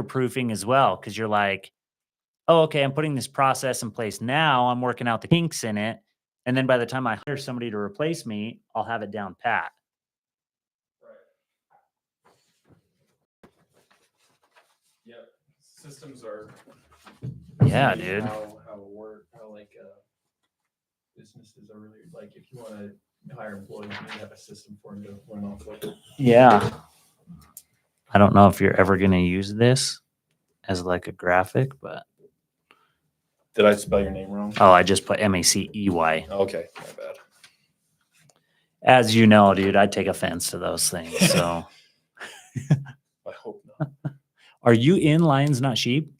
proofing as well, because you're like, oh, okay, I'm putting this process in place now. I'm working out the kinks in it. And then by the time I hire somebody to replace me, I'll have it down pat. Yep. Systems are. Yeah, dude. How work, how like businesses are really like, if you want to hire employees, you need to have a system for them to run off of. Yeah. I don't know if you're ever going to use this as like a graphic, but. Did I spell your name wrong? Oh, I just put Macey. Okay, my bad. As you know, dude, I take offense to those things. So. I hope not. Are you in Lions Not Sheep?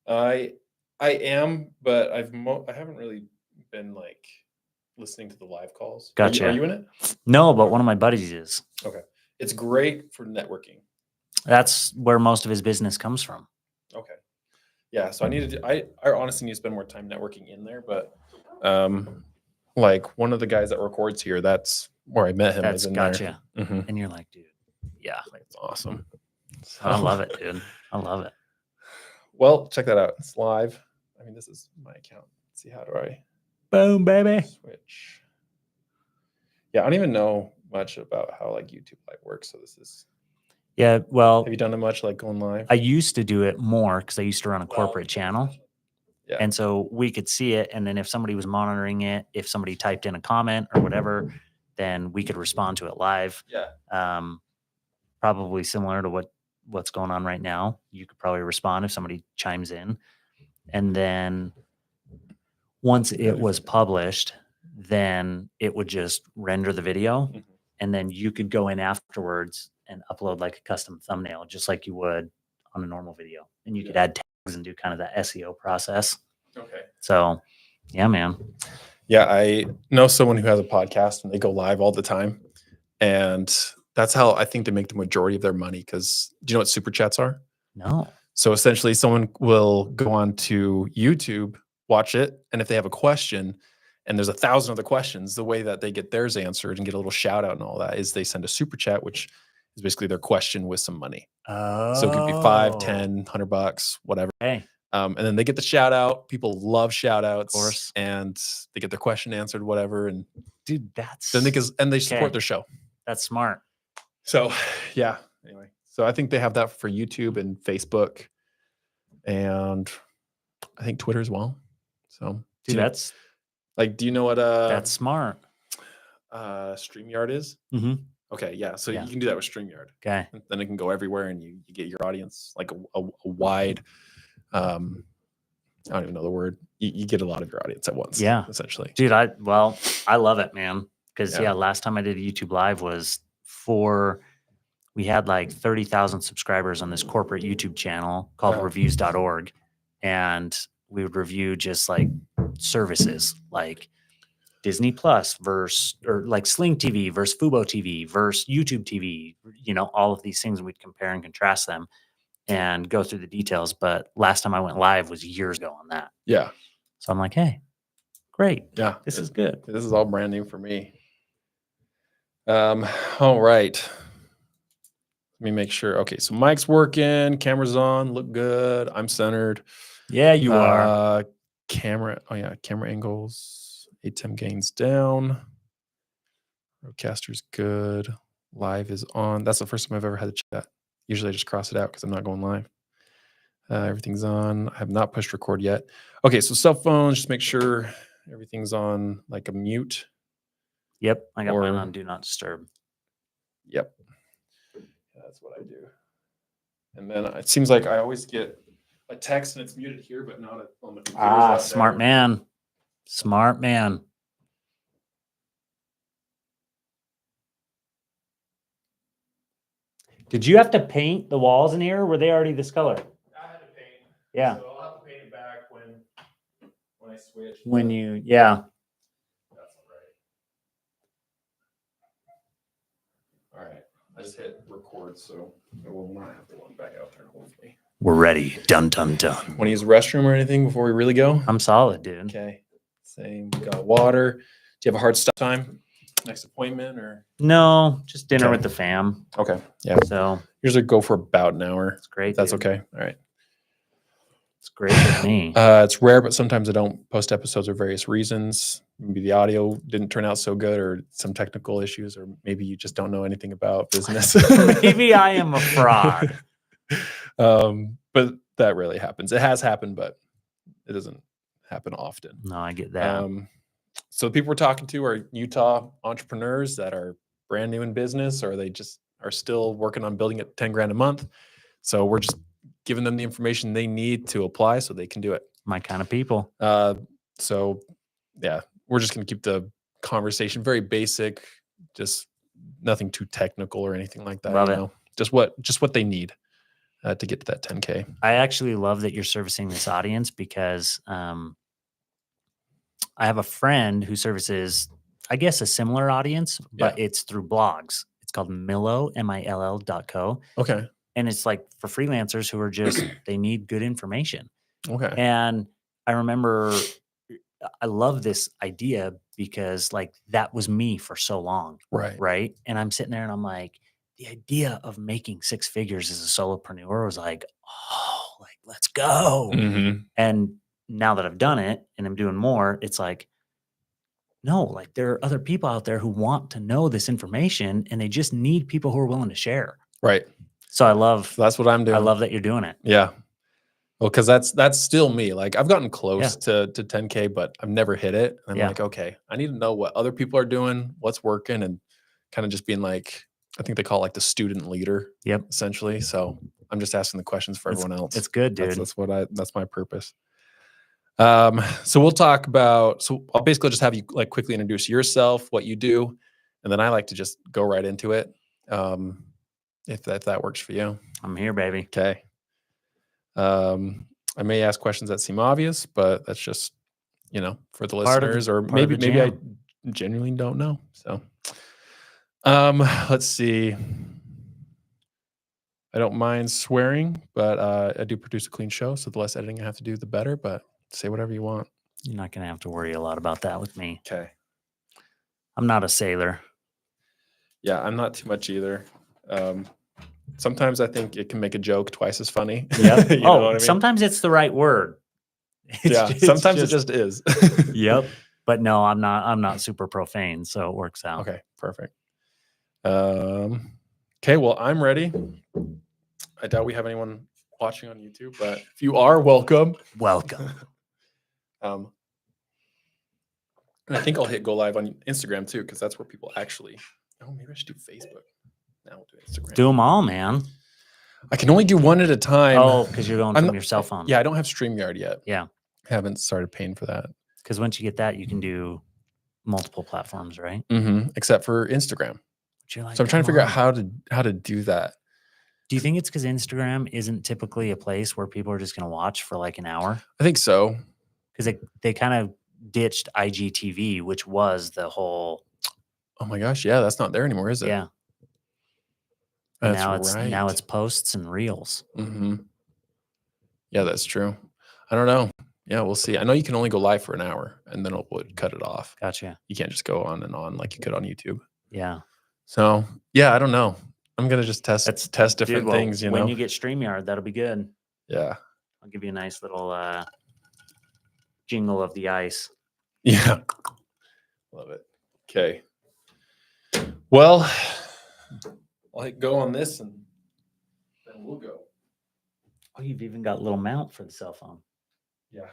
I am, but I haven't really been like listening to the live calls. Gotcha. Are you in it? No, but one of my buddies is. Okay. It's great for networking. That's where most of his business comes from. Okay. Yeah. So I honestly need to spend more time networking in there, but like one of the guys that records here, that's where I met him. That's gotcha. There. Mm-hmm. And you're like, dude, yeah. It's awesome. So, I love it, dude. I love it. Well, check that out. It's live. I mean, this is my account. Let's see, how do I boom, baby? Switch. Yeah, I don't even know much about how like YouTube Live works. So this is. Yeah, well, have you done it much like going live? I used to do it more because I used to run a corporate channel. Yeah. And so we could see it. And then if somebody was monitoring it, if somebody typed in a comment or whatever, then we could respond to it live. Yeah. Probably similar to what's going on right now. You could probably respond if somebody chimes in. And then once it was published, then it would just render the video. Mm-hmm. And then you could go in afterwards and upload like a custom thumbnail, just like you would on a normal video. And you could add tags and do kind of that SEO process. Okay. So, yeah, man. Yeah, I know someone who has a podcast and they go live all the time. And that's how I think they make the majority of their money. Because do you know what super chats are? No. So essentially someone will go on to YouTube, watch it. And if they have a question, and there's 1,000 other questions, the way that they get theirs answered and get a little shout out and all that is they send a super chat, which is basically their question with some money. Oh. So it could be 5, 10, $100, whatever. Hey. And then they get the shout out. People love shout outs. Of course. And they get their question answered, whatever. And dude, that's then they support their show. That's smart. So yeah. Anyway. So I think they have that for YouTube and Facebook and I think Twitter as well. So dude, that's like, do you know what that's smart. StreamYard is? Mm-hmm. Okay, yeah. So you can do that with StreamYard. Okay. And then it can go everywhere and you get your audience like a wide I don't even know the word. You get a lot of your audience at once. Yeah. Essentially. Dude, I love it, man. Because last time I did a YouTube live was we had like 30,000 subscribers on this corporate YouTube channel called reviews.org. And we would review just like services like Disney Plus or like Sling TV versus Fubo TV versus YouTube TV, all of these things. We'd compare and contrast them and go through the details. But last time I went live was years ago on that. Yeah. So I'm like, hey, great. Yeah. This is good. This is all brand new for me. All right. Let me make sure. Okay. So mic's working, camera's on, look good. I'm centered. Yeah, you are. Camera. Oh yeah. Camera angles. ATEM gains down. Roadcaster's good. Live is on. That's the first time I've ever had to check that. Usually I just cross it out because I'm not going live. Everything's on. I have not pushed record yet. Okay, so cell phones, just make sure everything's on like a mute. Yep, I got mine on do not disturb. Yep. That's what I do. And then it seems like I always get a text and it's muted here, but not on the computer. Smart man. Smart man. Did you have to paint the walls in here, or were they already this color? I had to paint. Yeah. So I'll have to paint it back when I switch. Yeah. That's all right. I just hit record, so I will not have to run back out there, hopefully. We're ready. Dun, dun, dun. Want to use the restroom or anything before we really go? I'm solid, dude. Okay. Same. We got water. Do you have a hard stop time? Next appointment or? No, just dinner with the fam. Okay. Yeah. So Usually go for about an hour. That's great. That's dude. okay. All right. It's great with me. It's rare, but sometimes I don't post episodes for various reasons. Maybe the audio didn't turn out so good, or some technical issues, or maybe you just don't know anything about business. Maybe I am a fraud. But that really happens. It has happened, but it doesn't happen often. No, I get that. So the people we're talking to are Utah entrepreneurs that are brand new in business, or they just are still working on building it 10 grand a month. So we're just giving them the information they need to apply so they can do it. My kind of people. So yeah, we're just going to keep the conversation very basic, just nothing too technical or anything like that. Love it. Know? Just what they need to get to that 10K. I actually love that you're servicing this audience because I have a friend who services, I guess, a similar audience, but it's through blogs. It's called Millo, MILL.co. Okay. And it's like for freelancers who are just, they need good information. Okay. And I remember, I love this idea because like that was me for so long. Right. Right. And I'm sitting there and I'm like, the idea of making 6 figures as a solopreneur was like, oh, like, let's go. Mm-hmm. And now that I've done it and I'm doing more, it's like, no, like there are other people out there who want to know this information and they just need people who are willing to share. Right. So I love, that's what I'm doing. I love that you're doing it. Yeah. Well, because that's still me. Like I've gotten close to 10K, but I've never hit it. And I'm like, okay, I need to know what other people are doing, what's working, and kind of just being like, I think they call it like the student leader. Yep. Essentially. So I'm just asking the questions for everyone else. It's good, dude. That's my purpose. So we'll talk about, so I'll basically just have you like quickly introduce yourself, what you do, and then I like to just go right into it. If that works for you. I'm here, baby. Okay. I may ask questions that seem obvious, but that's just, for the listeners, or maybe I genuinely don't know. So, let's see. I don't mind swearing, but I do produce a clean show, so the less editing I have to do, the better. But say whatever you want. You're not gonna have to worry a lot about that with me. Okay. I'm not a sailor. Yeah, I'm not too much either. Sometimes I think it can make a joke twice as funny. Yeah. You know what I mean? Sometimes it's the right word. Sometimes it just is. Yep. But no, I'm not super profane, so it works out. Okay, perfect. Okay, well, I'm ready. I doubt we have anyone watching on YouTube, but if you are, welcome. Welcome. And I think I'll hit go live on Instagram too, because that's where people actually. Oh, maybe I should do Facebook. Now we'll do Instagram. Do them all, man. I can only do one at a time. Oh, because you're going from your cell phone. Yeah, I don't have StreamYard yet. Yeah. Haven't started paying for that. Because once you get that, you can do multiple platforms, right? Mm-hmm. Except for Instagram. Like, so I'm trying to figure out how to do that. Do you think it's because Instagram isn't typically a place where people are just going to watch for like an hour? I think so. Because they kind of ditched IGTV, which was the whole. Oh my gosh, yeah, that's not there anymore, is it? Yeah. That's now it's posts and reels. Mm-hmm. Yeah, that's true. I don't know. Yeah, we'll see. I know you can only go live for an hour, and then it would cut it off. Gotcha. You can't just go on and on like you could on YouTube. Yeah. So yeah, I don't know. I'm gonna just test different things. When you get StreamYard, that'll be good. Yeah. I'll give you a nice little jingle of the ice. Yeah. Love it. Okay. Well, I'll hit go on this and then we'll go. Oh, you've even got a little mount for the cell phone. Yeah,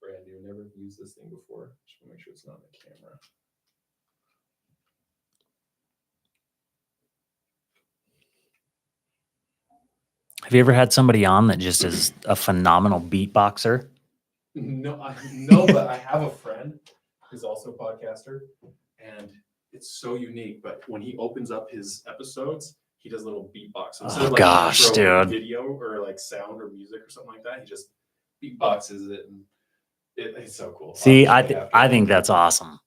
brand new. Never used this thing before. Just want to make sure it's not on the camera. Have you ever had somebody on that just is a phenomenal beatboxer? No, but I have a friend who's also a podcaster, and it's so unique. But when he opens up his episodes, he does little beatbox. Instead of gosh, dude! Video or like sound or music or something like that, he just beatboxes it, and it's so cool. See, I think that's awesome.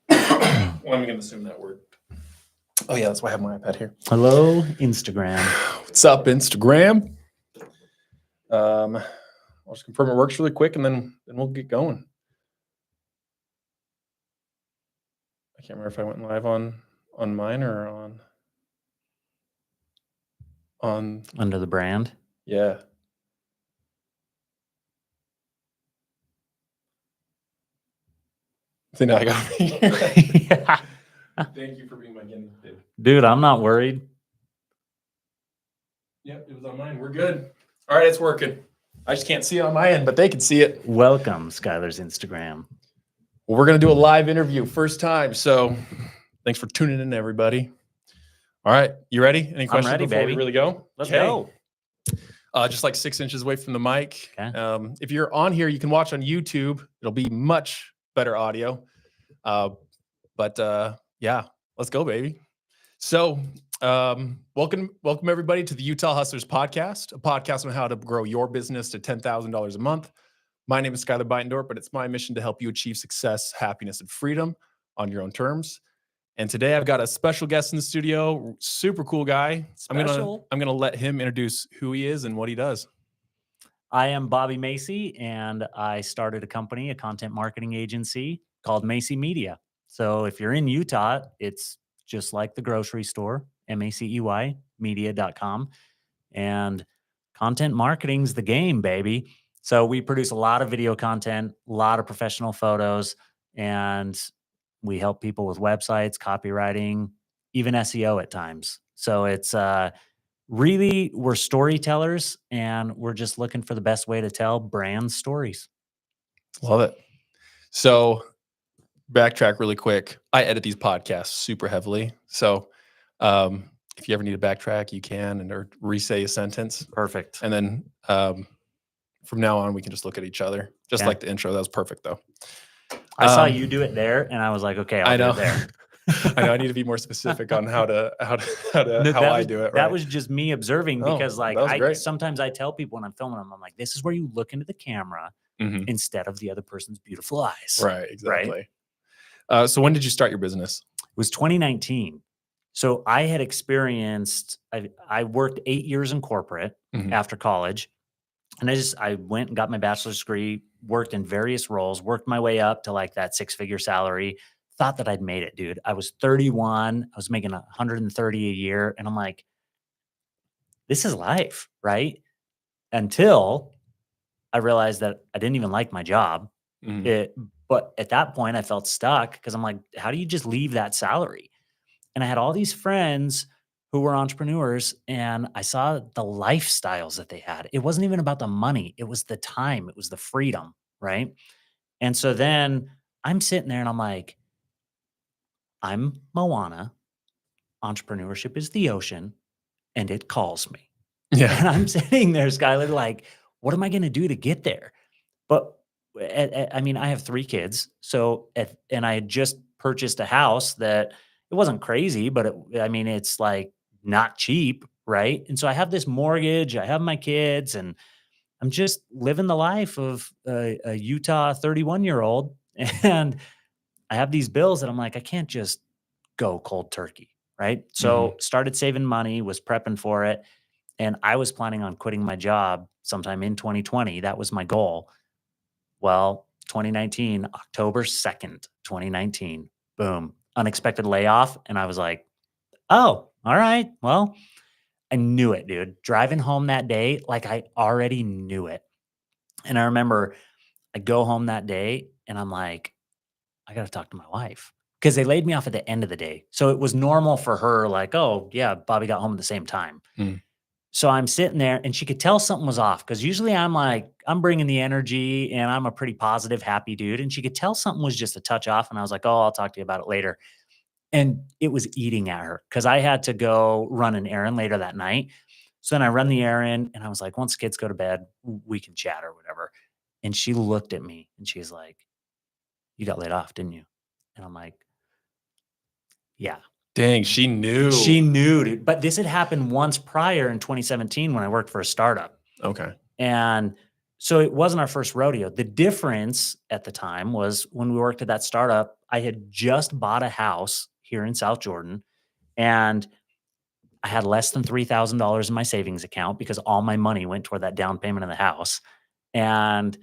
Well, I'm gonna assume that word. Oh yeah, that's why I have my iPad here. Hello, Instagram. What's up, Instagram? I'll just confirm it works really quick, and then we'll get going. I can't remember if I went live on mine or on on under the brand. Yeah. See, now I got me. Yeah. Thank you for being my guinea pig. Dude, I'm not worried. Yep, it was on mine. We're good. All right, it's working. I just can't see it on my end, but they can see it. Welcome, Skylar's Instagram. Well, we're going to do a live interview, first time. So thanks for tuning in, everybody. All right, you ready? Any questions ready, before baby. we really go? Let's go. Just like 6 inches away from the mic. Okay. If you're on here, you can watch on YouTube. It'll be much better audio. Yeah, let's go, baby. So welcome everybody to the Utah Hustlers podcast, a podcast on how to grow your business to $10,000 a month. My name is Skylar Beitendorf, but it's my mission to help you achieve success, happiness, and freedom on your own terms. And today I've got a special guest in the studio, super cool guy. Special. I'm gonna let him introduce who he is and what he does. I am Bobby Macy, and I started a company, a content marketing agency called Macy Media. So if you're in Utah, it's just like the grocery store, MACEY, media.com. And content marketing's the game, baby. So we produce a lot of video content, a lot of professional photos, and we help people with websites, copywriting, even SEO at times. So it's really, we're storytellers, and we're just looking for the best way to tell brand stories. Love it. So backtrack really quick. I edit these podcasts super heavily. So if you ever need to backtrack, you can, or re-say a sentence. Perfect. And then from now on, we can just look at each other, just like the intro. That was perfect, though. I saw you do it there, and I was like, okay, I'll do it there. I know I need to be more specific on how I do it. Right? That was just me observing, because great. Sometimes I tell people when I'm filming them, I'm like, this is where you look into the camera instead of the other person's beautiful eyes. Right. Exactly. Right? So when did you start your business? It was 2019. So I had experienced, I worked 8 years in corporate after college. And I went and got my bachelor's degree, worked in various roles, worked my way up to like that 6-figure salary, thought that I'd made it, dude. I was 31. I was making 130 a year. And I'm like, this is life, right? Until I realized that I didn't even like my job. But at that point, I felt stuck, because I'm like, how do you just leave that salary? And I had all these friends who were entrepreneurs, and I saw the lifestyles that they had. It wasn't even about the money. It was the time. It was the freedom, right? And so then I'm sitting there and I'm like, I'm Moana. Entrepreneurship is the ocean, and it calls me. Yeah. And I'm sitting there, Skylar, like, what am I going to do to get there? But I mean, I have 3 kids. So, and I had just purchased a house that, it wasn't crazy, but it's like not cheap, right? And so I have this mortgage, I have my kids, and I'm just living the life of a Utah 31-year-old. And I have these bills that I'm like, I can't just go cold turkey, right? So started saving money, was prepping for it. And I was planning on quitting my job sometime in 2020. That was my goal. Well, 2019, October 2nd, 2019, boom, unexpected layoff. And I was like, oh, all right. Well, I knew it, dude. Driving home that day, like I already knew it. And I remember I go home that day and I'm like, I got to talk to my wife, because they laid me off at the end of the day. So it was normal for her, like, oh, yeah, Bobby got home at the same time. So I'm sitting there, and she could tell something was off, because usually I'm like, I'm bringing the energy and I'm a pretty positive, happy dude. And she could tell something was just a touch off. And I was like, oh, I'll talk to you about it later. And it was eating at her, because I had to go run an errand later that night. So then I run the errand, and I was like, once kids go to bed, we can chat or whatever. And she looked at me and she's like, you got laid off, didn't you? And I'm like, yeah. Dang, she knew. She knew, dude. But this had happened once prior in 2017 when I worked for a startup. Okay. And so it wasn't our first rodeo. The difference at the time was, when we worked at that startup, I had just bought a house here in South Jordan, and I had less than $3,000 in my savings account, because all my money went toward that down payment of the house. And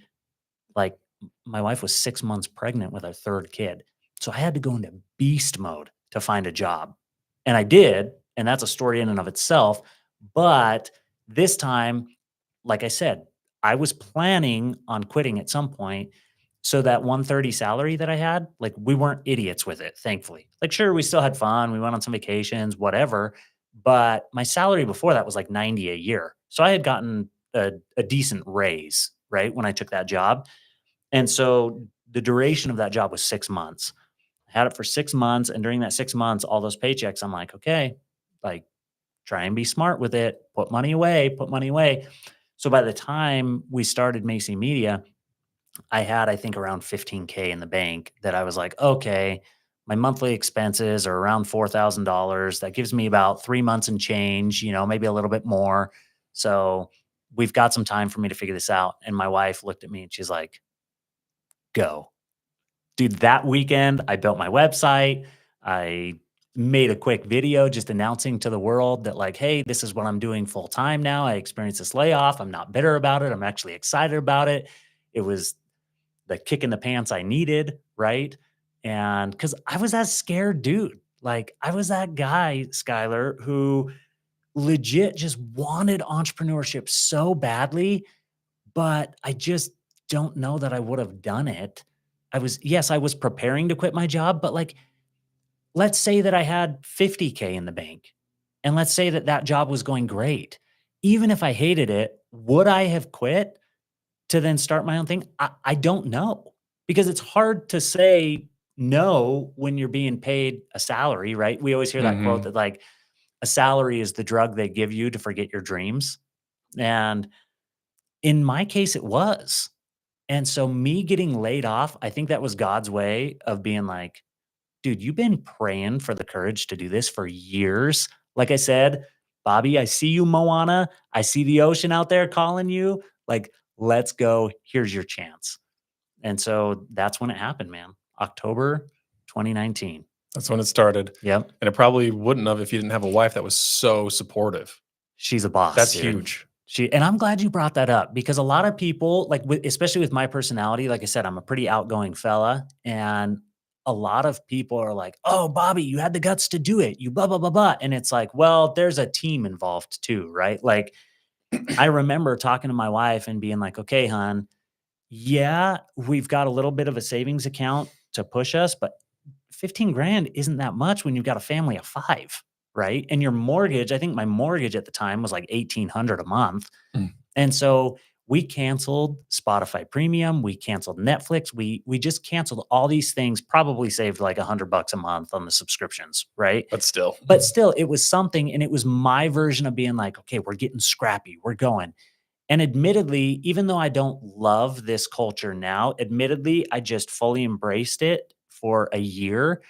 like, my wife was 6 months pregnant with our 3rd kid. So I had to go into beast mode to find a job. And I did. And that's a story in and of itself. But this time, like I said, I was planning on quitting at some point. So that 130 salary that I had, like we weren't idiots with it, thankfully. Like, sure, we still had fun. We went on some vacations, whatever. But my salary before that was like 90 a year. So I had gotten a decent raise, right? When I took that job. And so the duration of that job was 6 months. I had it for 6 months. And during that 6 months, all those paychecks, I'm like, okay, like try and be smart with it. Put money away, put money away. So by the time we started Macy Media, I had, I think, around 15K in the bank that I was like, okay, my monthly expenses are around $4,000. That gives me about 3 months and change, maybe a little bit more. So we've got some time for me to figure this out. And my wife looked at me and she's like, go. Dude, that weekend, I built my website. I made a quick video just announcing to the world that, like, hey, this is what I'm doing full time now. I experienced this layoff. I'm not bitter about it. I'm actually excited about it. It was the kick in the pants I needed, right? And because I was that scared dude. Like, I was that guy, Skylar, who legit just wanted entrepreneurship so badly, but I just don't know that I would have done it. Yes, I was preparing to quit my job, but like, let's say that I had 50K in the bank, and let's say that that job was going great. Even if I hated it, would I have quit to then start my own thing? I don't know, because it's hard to say no when you're being paid a salary, right? We always hear that quote Mhm. that like a salary is the drug they give you to forget your dreams. And in my case, it was. And so me getting laid off, I think that was God's way of being like, dude, you've been praying for the courage to do this for years. Like I said, Bobby, I see you, Moana. I see the ocean out there calling you. Like, let's go. Here's your chance. And so that's when it happened, man. October 2019. That's when it started, Yep. and it probably wouldn't have if you didn't have a wife that was so supportive. She's a boss, That's dude. huge. And I'm glad you brought that up, because a lot of people, like, especially with my personality, like I said, I'm a pretty outgoing fella. And a lot of people are like, oh, Bobby, you had the guts to do it. You blah, blah, blah, blah. And it's like, well, there's a team involved too, right? Like, I remember talking to my wife and being like, okay, hon, yeah, we've got a little bit of a savings account to push us, but 15 grand isn't that much when you've got a family of 5, right? And your mortgage, I think my mortgage at the time was like 1,800 a month. Mm. And so we canceled Spotify Premium, we canceled Netflix, we just canceled all these things, probably saved like $100 a month on the subscriptions, right? But still. But still, it was something, and it was my version of being like, okay, we're getting scrappy, we're going. And admittedly, even though I don't love this culture now, admittedly, I just fully embraced it for a year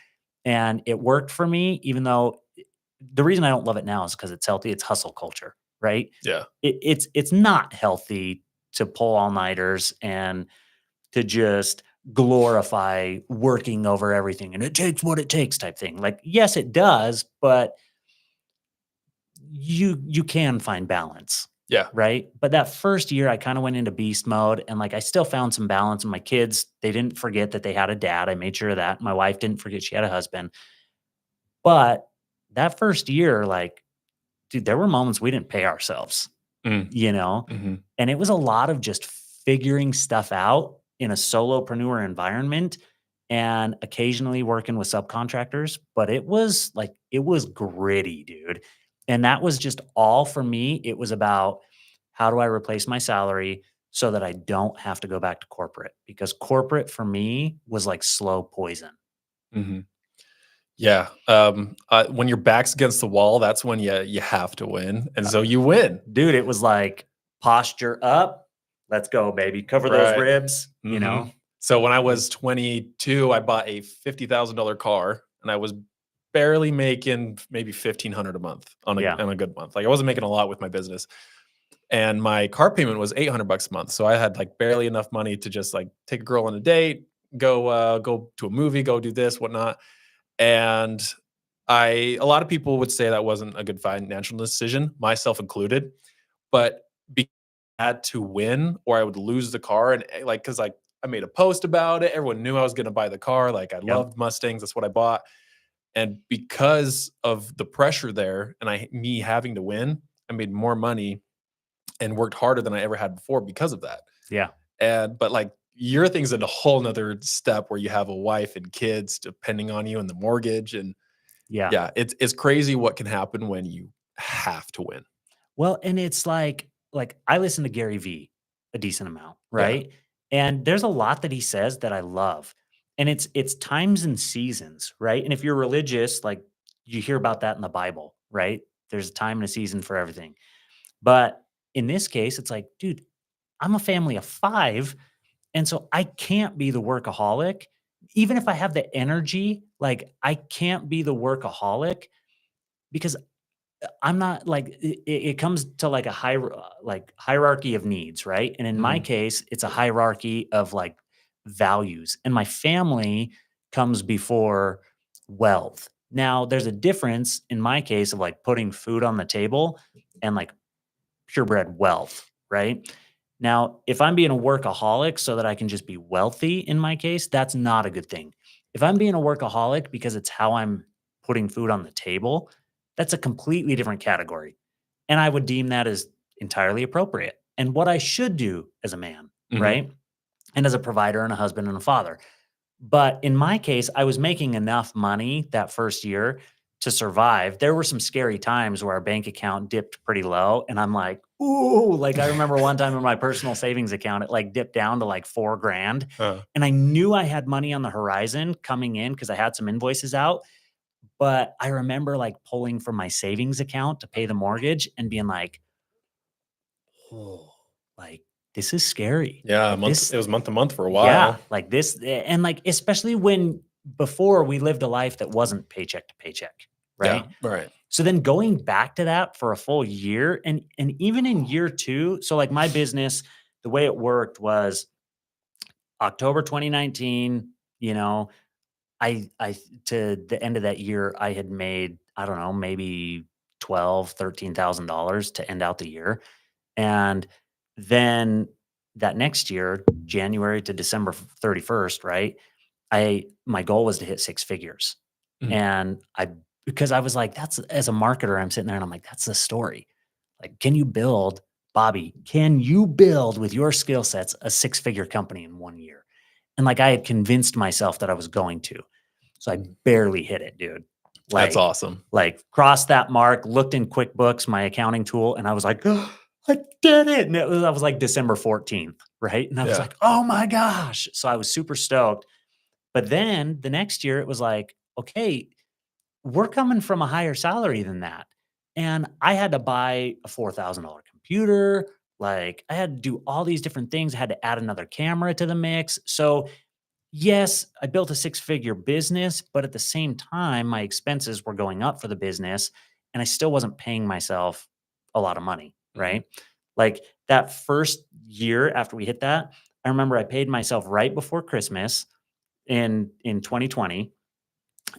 and it worked for me, even though the reason I don't love it now is because it's healthy. It's hustle culture, right? Yeah. It's not healthy to pull all-nighters and to just glorify working over everything and it takes what it takes type thing. Like, yes, it does, but you can find balance. Yeah. Right. But that first year I kind of went into beast mode, and like I still found some balance, and my kids, they didn't forget that they had a dad. I made sure of that. My wife didn't forget she had a husband. But that first year, like, dude, there were moments we didn't pay ourselves, Mm. you know? Mhm. And it was a lot of just figuring stuff out in a solopreneur environment and occasionally working with subcontractors. But it was gritty, dude. And that was just all for me. It was about, how do I replace my salary so that I don't have to go back to corporate? Because corporate for me was like slow poison. Mhm. Yeah, when your back's against the wall, that's when you have to win, and so you win. Dude, it was like posture up. Let's go, baby. Cover those Right. ribs, Mhm. So when I Mhm. was 22, I bought a $50,000 car, and I was barely making maybe 1,500 a month Yeah. on a good month. Like, I wasn't making a lot with my business, and my car payment was $800 a month. So I had like barely enough money to just like take a girl on a date, go to a movie, go do this, whatnot. And a lot of people would say that wasn't a good financial decision, myself included. But because I had to win or I would lose the car, and like, because like I made a post about it, everyone knew I was going to buy the car. Like, I Yep. loved Mustangs, that's what I bought. And because of the pressure there, and me having to win, I made more money and worked harder than I ever had before because of that. Yeah. But like your thing's in a whole nother step where you have a wife and kids depending on you and the mortgage. And Yeah. it's crazy what can happen when you have to win. Well, and it's like I listen to Gary Vee a decent amount, Yeah. right? And there's a lot that he says that I love. And it's times and seasons, right? And if you're religious, like you hear about that in the Bible, right? There's a time and a season for everything. But in this case, it's like, dude, I'm a family of 5, and so I can't be the workaholic. Even if I have the energy, like I can't be the workaholic because I'm not like it comes to like a like hierarchy of needs, right? And in my Mhm. case, it's a hierarchy of like values. And my family comes before wealth. Now, there's a difference in my case of like putting food on the table and like purebred wealth, right? Now, if I'm being a workaholic so that I can just be wealthy in my case, that's not a good thing. If I'm being a workaholic because it's how I'm putting food on the table, that's a completely different category. And I would deem that as entirely appropriate and what I should do as a man, Mhm. right? And as a provider and a husband and a father. But in my case, I was making enough money that first year to survive. There were some scary times where our bank account dipped pretty low. And I'm like, ooh, like I remember one time in my personal savings account, it like dipped down to like 4 grand. Uh, And I knew I had money on the horizon coming in because I had some invoices out. But I remember like pulling from my savings account to pay the mortgage and being like, oh, like this is scary. yeah, Like this, it was month to month for a yeah, while. like this, and like especially when before we lived a life that wasn't paycheck to paycheck, Yeah, right? right. So then going back to that for a full year, and even in year 2, so like my business, the way it worked was October 2019, you know, I to the end of that year, I had made, I don't know, maybe 13,000 to end out the year. And then that next year, January to December 31st, right? My goal was to hit 6 figures. Mhm. And because I was like, that's as a marketer, I'm sitting there and I'm like, that's the story. Like, Bobby, can you build with your skill sets a 6-figure company in 1 year? And like I had convinced myself that I was going to. So I barely hit it, dude. That's Like, awesome. crossed that mark, looked in QuickBooks, my accounting tool, and I was like, oh, I did it. And I was like December 14th, right? And I was Yeah. like, oh my gosh. So I was super stoked. But then the next year it was like, okay, we're coming from a higher salary than that. And I had to buy a $4,000 computer. Like I had to do all these different things. I had to add another camera to the mix. So yes, I built a 6-figure business, but at the same time, my expenses were going up for the business and I still wasn't paying myself a lot of money, Mhm. right? Like that first year after we hit that, I remember I paid myself right before Christmas in 2020,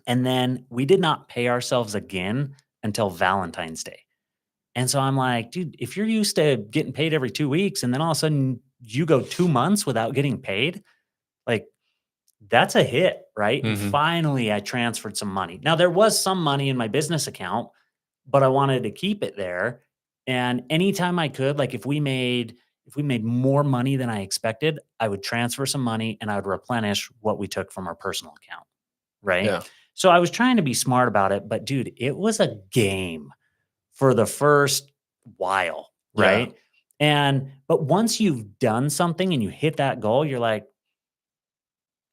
and then we did not pay ourselves again until Valentine's Day. And so I'm like, dude, if you're used to getting paid every 2 weeks and then all of a sudden you go 2 months without getting paid, like that's a hit, right? And Mhm. finally, I transferred some money. Now, there was some money in my business account, but I wanted to keep it there. And anytime I could, like if we made more money than I expected, I would transfer some money and I would replenish what we took from our personal account, right? Yeah. So I was trying to be smart about it, but dude, it was a game for the first while, Yeah. right? But once you've done something and you hit that goal, you're like,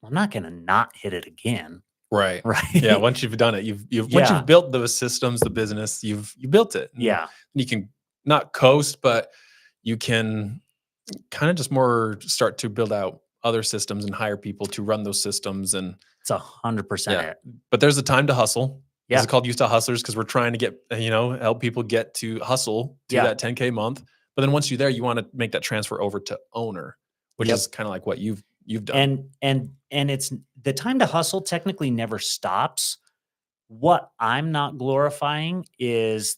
I'm not going to not hit it again. Right. Yeah, Right. once you've done it, you've once Yeah. you've built those systems, the business, you built it. And Yeah. you can not coast, but you can kind of just more start to build out other systems and hire people to run those systems. And It's 100% yeah, it. but there's a time to hustle. This is Yeah. called Used to Hustlers because we're trying to get, help people get to hustle to Yeah. that 10K month. But then once you're there, you want to make that transfer over to owner, which is Yep. kind of like what you've done. And it's the time to hustle technically never stops. What I'm not glorifying is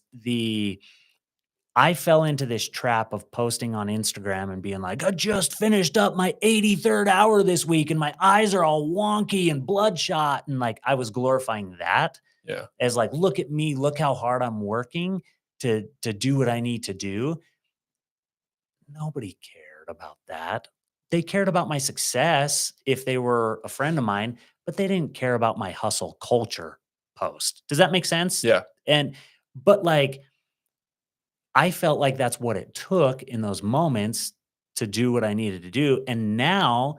I fell into this trap of posting on Instagram and being like, I just finished up my 83rd hour this week and my eyes are all wonky and bloodshot. And like I was glorifying that Yeah. as like, look at me, look how hard I'm working. to do what I need to do. Nobody cared about that. They cared about my success if they were a friend of mine, but they didn't care about my hustle culture post. Does that make sense? Yeah. And but like I felt like that's what it took in those moments to do what I needed to do. And now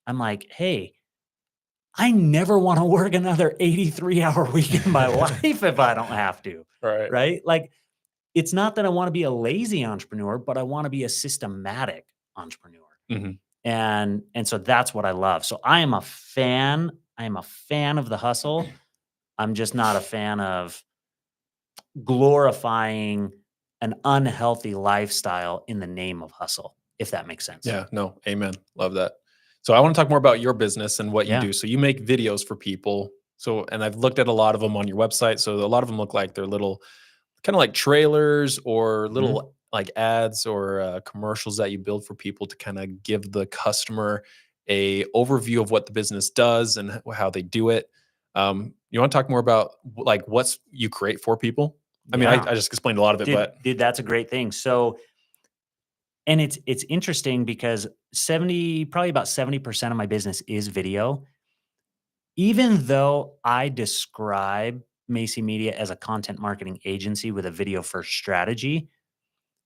I'm like, hey, I never want to work another 83-hour week in my life if I don't have to. Right. Right. Like, it's not that I want to be a lazy entrepreneur, but I want to be a systematic entrepreneur. Mhm. And so that's what I love. So I am a fan. I am a fan of the hustle. I'm just not a fan of glorifying an unhealthy lifestyle in the name of hustle, if that makes sense. Yeah, no, amen. Love that. So I want to talk more about your business and what you Yeah. do. So you make videos for people. So, and I've looked at a lot of them on your website. So a lot of them look like they're little, kind of like trailers or Mhm. little like ads or commercials that you build for people to kind of give the customer a overview of what the business does and how they do it. You want to talk more about like what's you create for people? I mean, Yeah. I just explained a lot of it, Dude, but dude, that's a great thing. So, and it's interesting because 70, probably about 70% of my business is video. Even though I describe Macy Media as a content marketing agency with a video first strategy,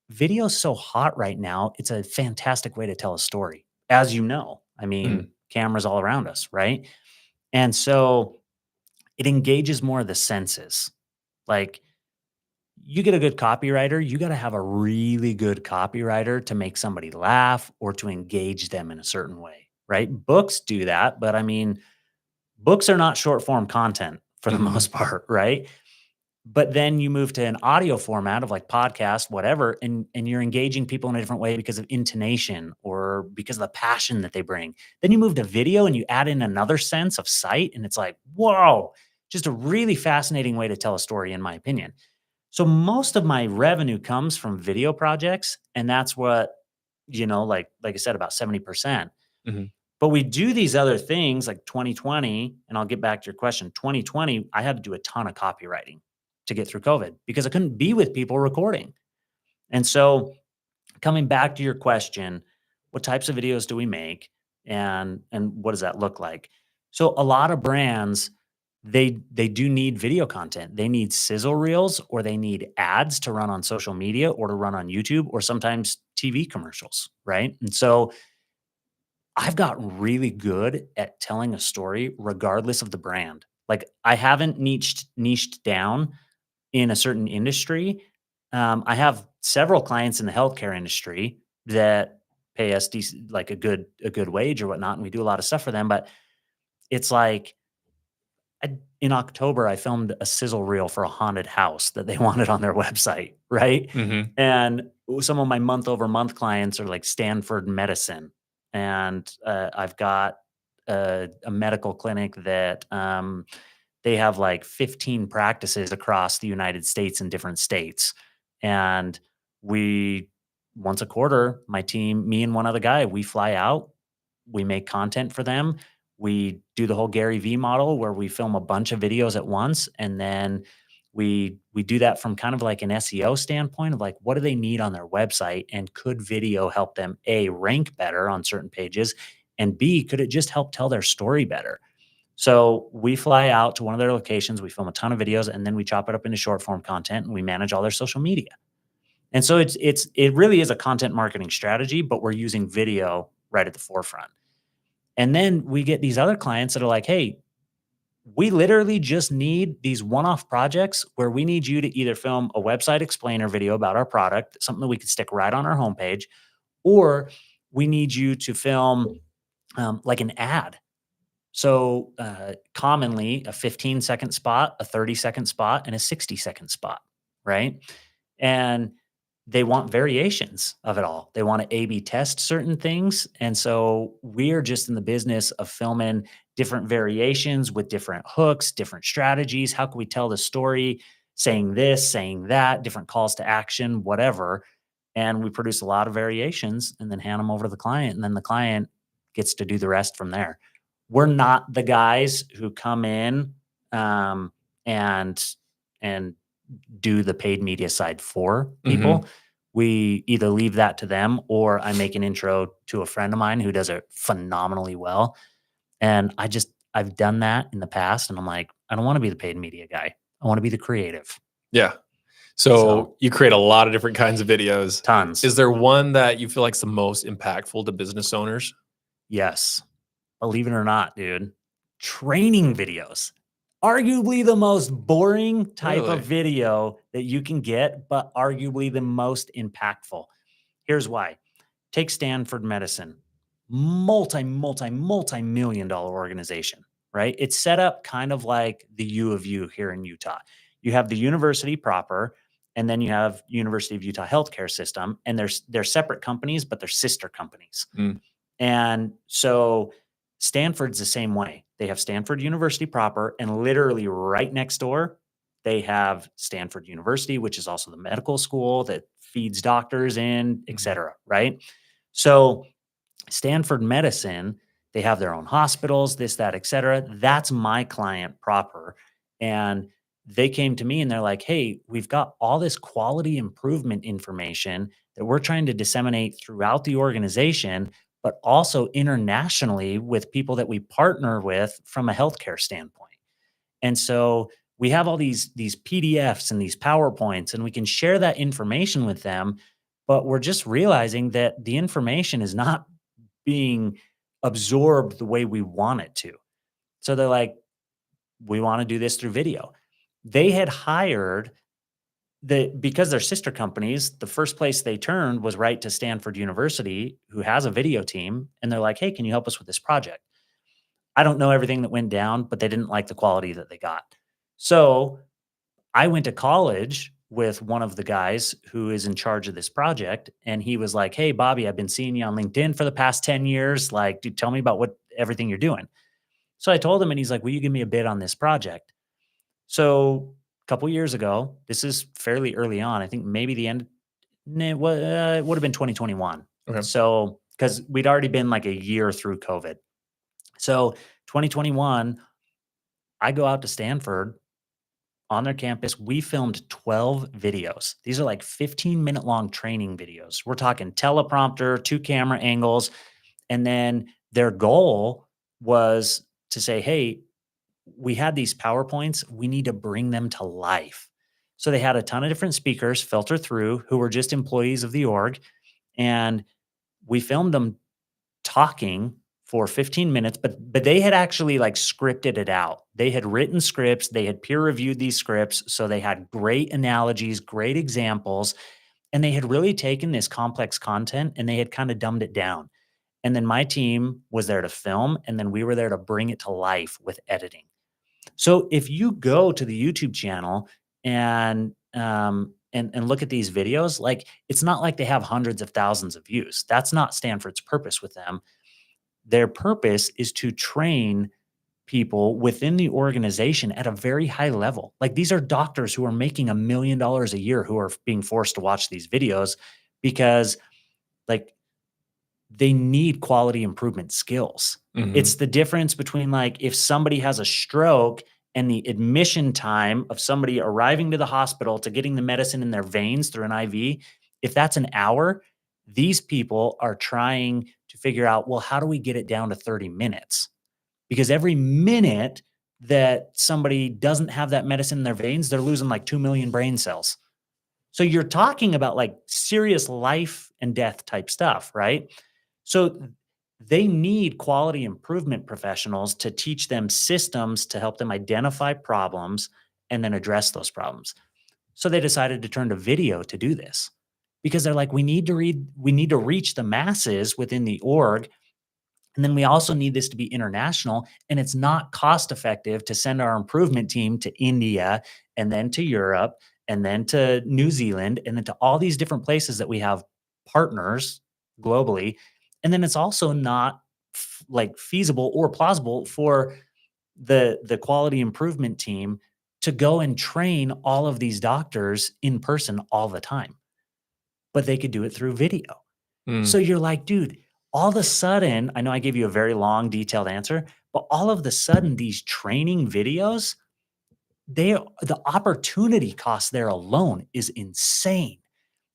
video is so hot right now. It's a fantastic way to tell a story. As you know, I mean, Mhm. cameras all around us, right? And so it engages more of the senses. Like, you get a good copywriter, you got to have a really good copywriter to make somebody laugh or to engage them in a certain way, right? Books do that, but I mean, books are not short form content for the Mhm. most part, right? But then you move to an audio format of like podcast, whatever, and you're engaging people in a different way because of intonation or because of the passion that they bring. Then you move to video and you add in another sense of sight, and it's like, whoa, just a really fascinating way to tell a story, in my opinion. So most of my revenue comes from video projects, and that's what, like I said, about 70%. Mhm. But we do these other things like 2020, and I'll get back to your question. 2020, I had to do a ton of copywriting to get through COVID because I couldn't be with people recording. And so, coming back to your question, what types of videos do we make, and what does that look like? So a lot of brands, they do need video content. They need sizzle reels, or they need ads to run on social media or to run on YouTube, or sometimes TV commercials, right? And so I've gotten really good at telling a story regardless of the brand. Like, I haven't niched down in a certain industry. I have several clients in the healthcare industry that pay us like a good wage or whatnot, and we do a lot of stuff for them. But it's like, in October, I filmed a sizzle reel for a haunted house that they wanted on their website, right? Mhm. And some of my month over month clients are like Stanford Medicine, and I've got a medical clinic that they have like 15 practices across the United States in different states. And we, once a quarter, my team, me and one other guy, we fly out, we make content for them. We do the whole Gary V model where we film a bunch of videos at once. And then we do that from kind of like an SEO standpoint of like, what do they need on their website? And could video help them A, rank better on certain pages? And B, could it just help tell their story better? So we fly out to one of their locations, we film a ton of videos, and then we chop it up into short form content and we manage all their social media. And so it really is a content marketing strategy, but we're using video right at the forefront. And then we get these other clients that are like, hey, we literally just need these one-off projects where we need you to either film a website explainer video about our product, something that we could stick right on our homepage, or we need you to film like an ad. So commonly a 15-second spot, a 30-second spot, and a 60-second spot, right? And they want variations of it all. They want to A/B test certain things, and so we're just in the business of filming different variations with different hooks, different strategies. How can we tell the story? Saying this, saying that, different calls to action, whatever. And we produce a lot of variations and then hand them over to the client, and then the client gets to do the rest from there. We're not the guys who come in um, and and do the paid media side for people. We either leave that to them, or I make an intro to a friend of mine who does it phenomenally well. And I've done that in the past, and I'm like, I don't want to be the paid media guy. I want to be the creative. Yeah. So you create a lot of different kinds of videos. Tons. Is there one that you feel like is the most impactful to business owners? Yes. Believe it or not, dude. Training videos. Arguably the most boring type Really? of video that you can get, but arguably the most impactful. Here's why. Take Stanford Medicine. Multi-million dollar organization, right? It's set up kind of like the U of U here in Utah. You have the university proper, and then you have University of Utah Healthcare System, and they're separate companies, but they're sister companies. And so Stanford's the same way. They have Stanford University proper, and literally right next door, they have Stanford University, which is also the medical school that feeds doctors in, et cetera, right? So Stanford Medicine, they have their own hospitals, this, that, et cetera. That's my client proper. And they came to me and they're like, hey, we've got all this quality improvement information that we're trying to disseminate throughout the organization, but also internationally with people that we partner with from a healthcare standpoint. And so we have all these PDFs and these PowerPoints, and we can share that information with them, but we're just realizing that the information is not being absorbed the way we want it to. So they're like, we want to do this through video. They had hired because they're sister companies, the first place they turned was right to Stanford University, who has a video team. And they're like, hey, can you help us with this project? I don't know everything that went down, but they didn't like the quality that they got. So I went to college with one of the guys who is in charge of this project. And he was like, hey, Bobby, I've been seeing you on LinkedIn for the past 10 years. Like, dude, tell me about everything you're doing. So I told him, and he's like, will you give me a bid on this project? So a couple years ago, this is fairly early on. I think maybe the end, it would have been 2021. Okay. So, because we'd already been like a year through COVID. So 2021, I go out to Stanford on their campus. We filmed 12 videos. These are like 15-minute long training videos. We're talking teleprompter, 2 camera angles. And then their goal was to say, hey, we had these PowerPoints. We need to bring them to life. So they had a ton of different speakers filter through who were just employees of the org. And we filmed them talking for 15 minutes, but they had actually like scripted it out. They had written scripts, they had peer reviewed these scripts. So they had great analogies, great examples, and they had really taken this complex content and they had kind of dumbed it down. And then my team was there to film, and then we were there to bring it to life with editing. So if you go to the YouTube channel and look at these videos, like it's not like they have hundreds of thousands of views. That's not Stanford's purpose with them. Their purpose is to train people within the organization at a very high level. Like these are doctors who are making $1 million a year who are being forced to watch these videos because like they need quality improvement skills. It's the difference between like if somebody has a stroke and the admission time of somebody arriving to the hospital to getting the medicine in their veins through an IV, if that's an hour, these people are trying to figure out, well, how do we get it down to 30 minutes? Because every minute that somebody doesn't have that medicine in their veins, they're losing like 2 million brain cells. So you're talking about like serious life and death type stuff, right? So they need quality improvement professionals to teach them systems to help them identify problems and then address those problems. So they decided to turn to video to do this because they're like, we need to reach the masses within the org. And then we also need this to be international, and it's not cost effective to send our improvement team to India and then to Europe and then to New Zealand and then to all these different places that we have partners globally. And then it's also not like feasible or plausible for the quality improvement team to go and train all of these doctors in person all the time. But they could do it through video. So you're like, dude, all of a sudden, I know I gave you a very long, detailed answer, but all of the sudden, these training videos the opportunity cost there alone is insane.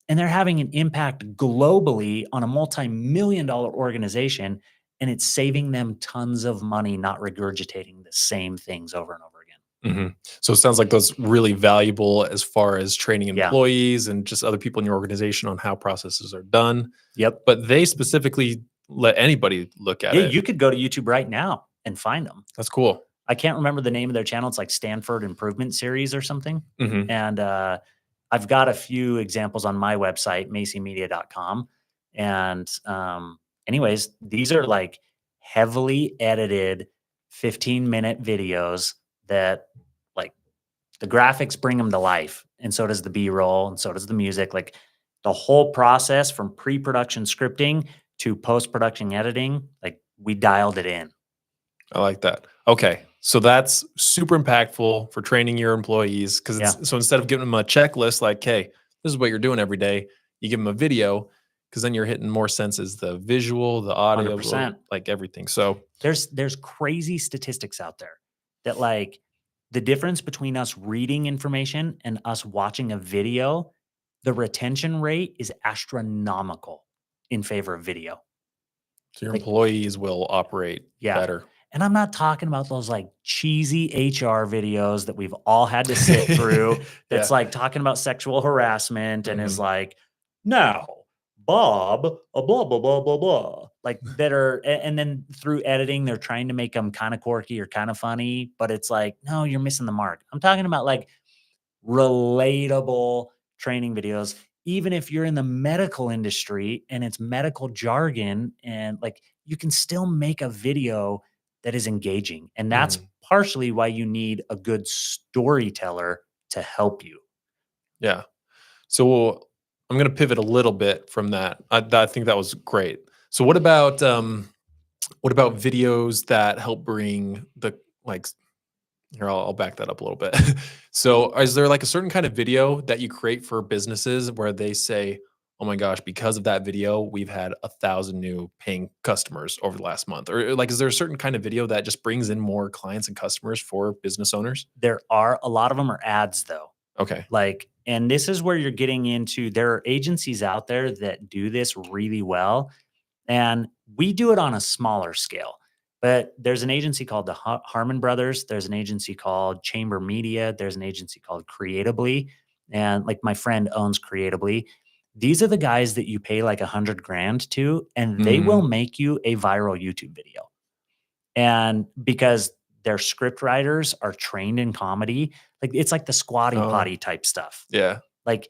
And they're having an impact globally on a multi-million-dollar organization, and it's saving them tons of money not regurgitating the same things over and over again. So it sounds like those really valuable as far as training Yeah. employees and just other people in your organization on how processes are done. Yep. But they specifically let anybody look at Yeah, it. you could go to YouTube right now and find them. That's cool. I can't remember the name of their channel. It's like Stanford Improvement Series or something. And I've got a few examples on my website, macymedia.com. And anyways, these are like heavily edited 15-minute videos that like the graphics bring them to life. And so does the B-roll and so does the music. Like the whole process from pre-production scripting to post-production editing, like we dialed it in. I like that. Okay. So that's super impactful for training your employees. So instead of giving them a checklist, like, hey, this is what you're doing every day, you give them a video, because then you're hitting more senses, the visual, the audio, 100%. like everything. So there's crazy statistics out there that like the difference between us reading information and us watching a video, the retention rate is astronomical in favor of video. So your Like, employees will operate better. And I'm not talking about those like cheesy HR videos that we've all had to sit through. That's like talking about sexual harassment and is like, now, Bob, blah, blah, blah, blah, blah. Like that are, and then through editing, they're trying to make them kind of quirky or kind of funny, but it's like, no, you're missing the mark. I'm talking about like relatable training videos, even if you're in the medical industry and it's medical jargon, and like you can still make a video that is engaging. And that's partially why you need a good storyteller to help you. Yeah. So I'm going to pivot a little bit from that. I think that was great. So what about videos that help bring the like here, I'll back that up a little bit. So is there like a certain kind of video that you create for businesses where they say, oh my gosh, because of that video, we've had 1,000 new paying customers over the last month? Or like, is there a certain kind of video that just brings in more clients and customers for business owners? There are a lot of them are ads though. Okay. Like, and this is where you're getting into, there are agencies out there that do this really well. And we do it on a smaller scale. But there's an agency called the Harmon Brothers. There's an agency called Chamber Media. There's an agency called Creatively. And like my friend owns Creatively. These are the guys that you pay like $100,000 to, and they will make you a viral YouTube video. And because their script writers are trained in comedy, like it's like the squatty potty type stuff. Yeah. Like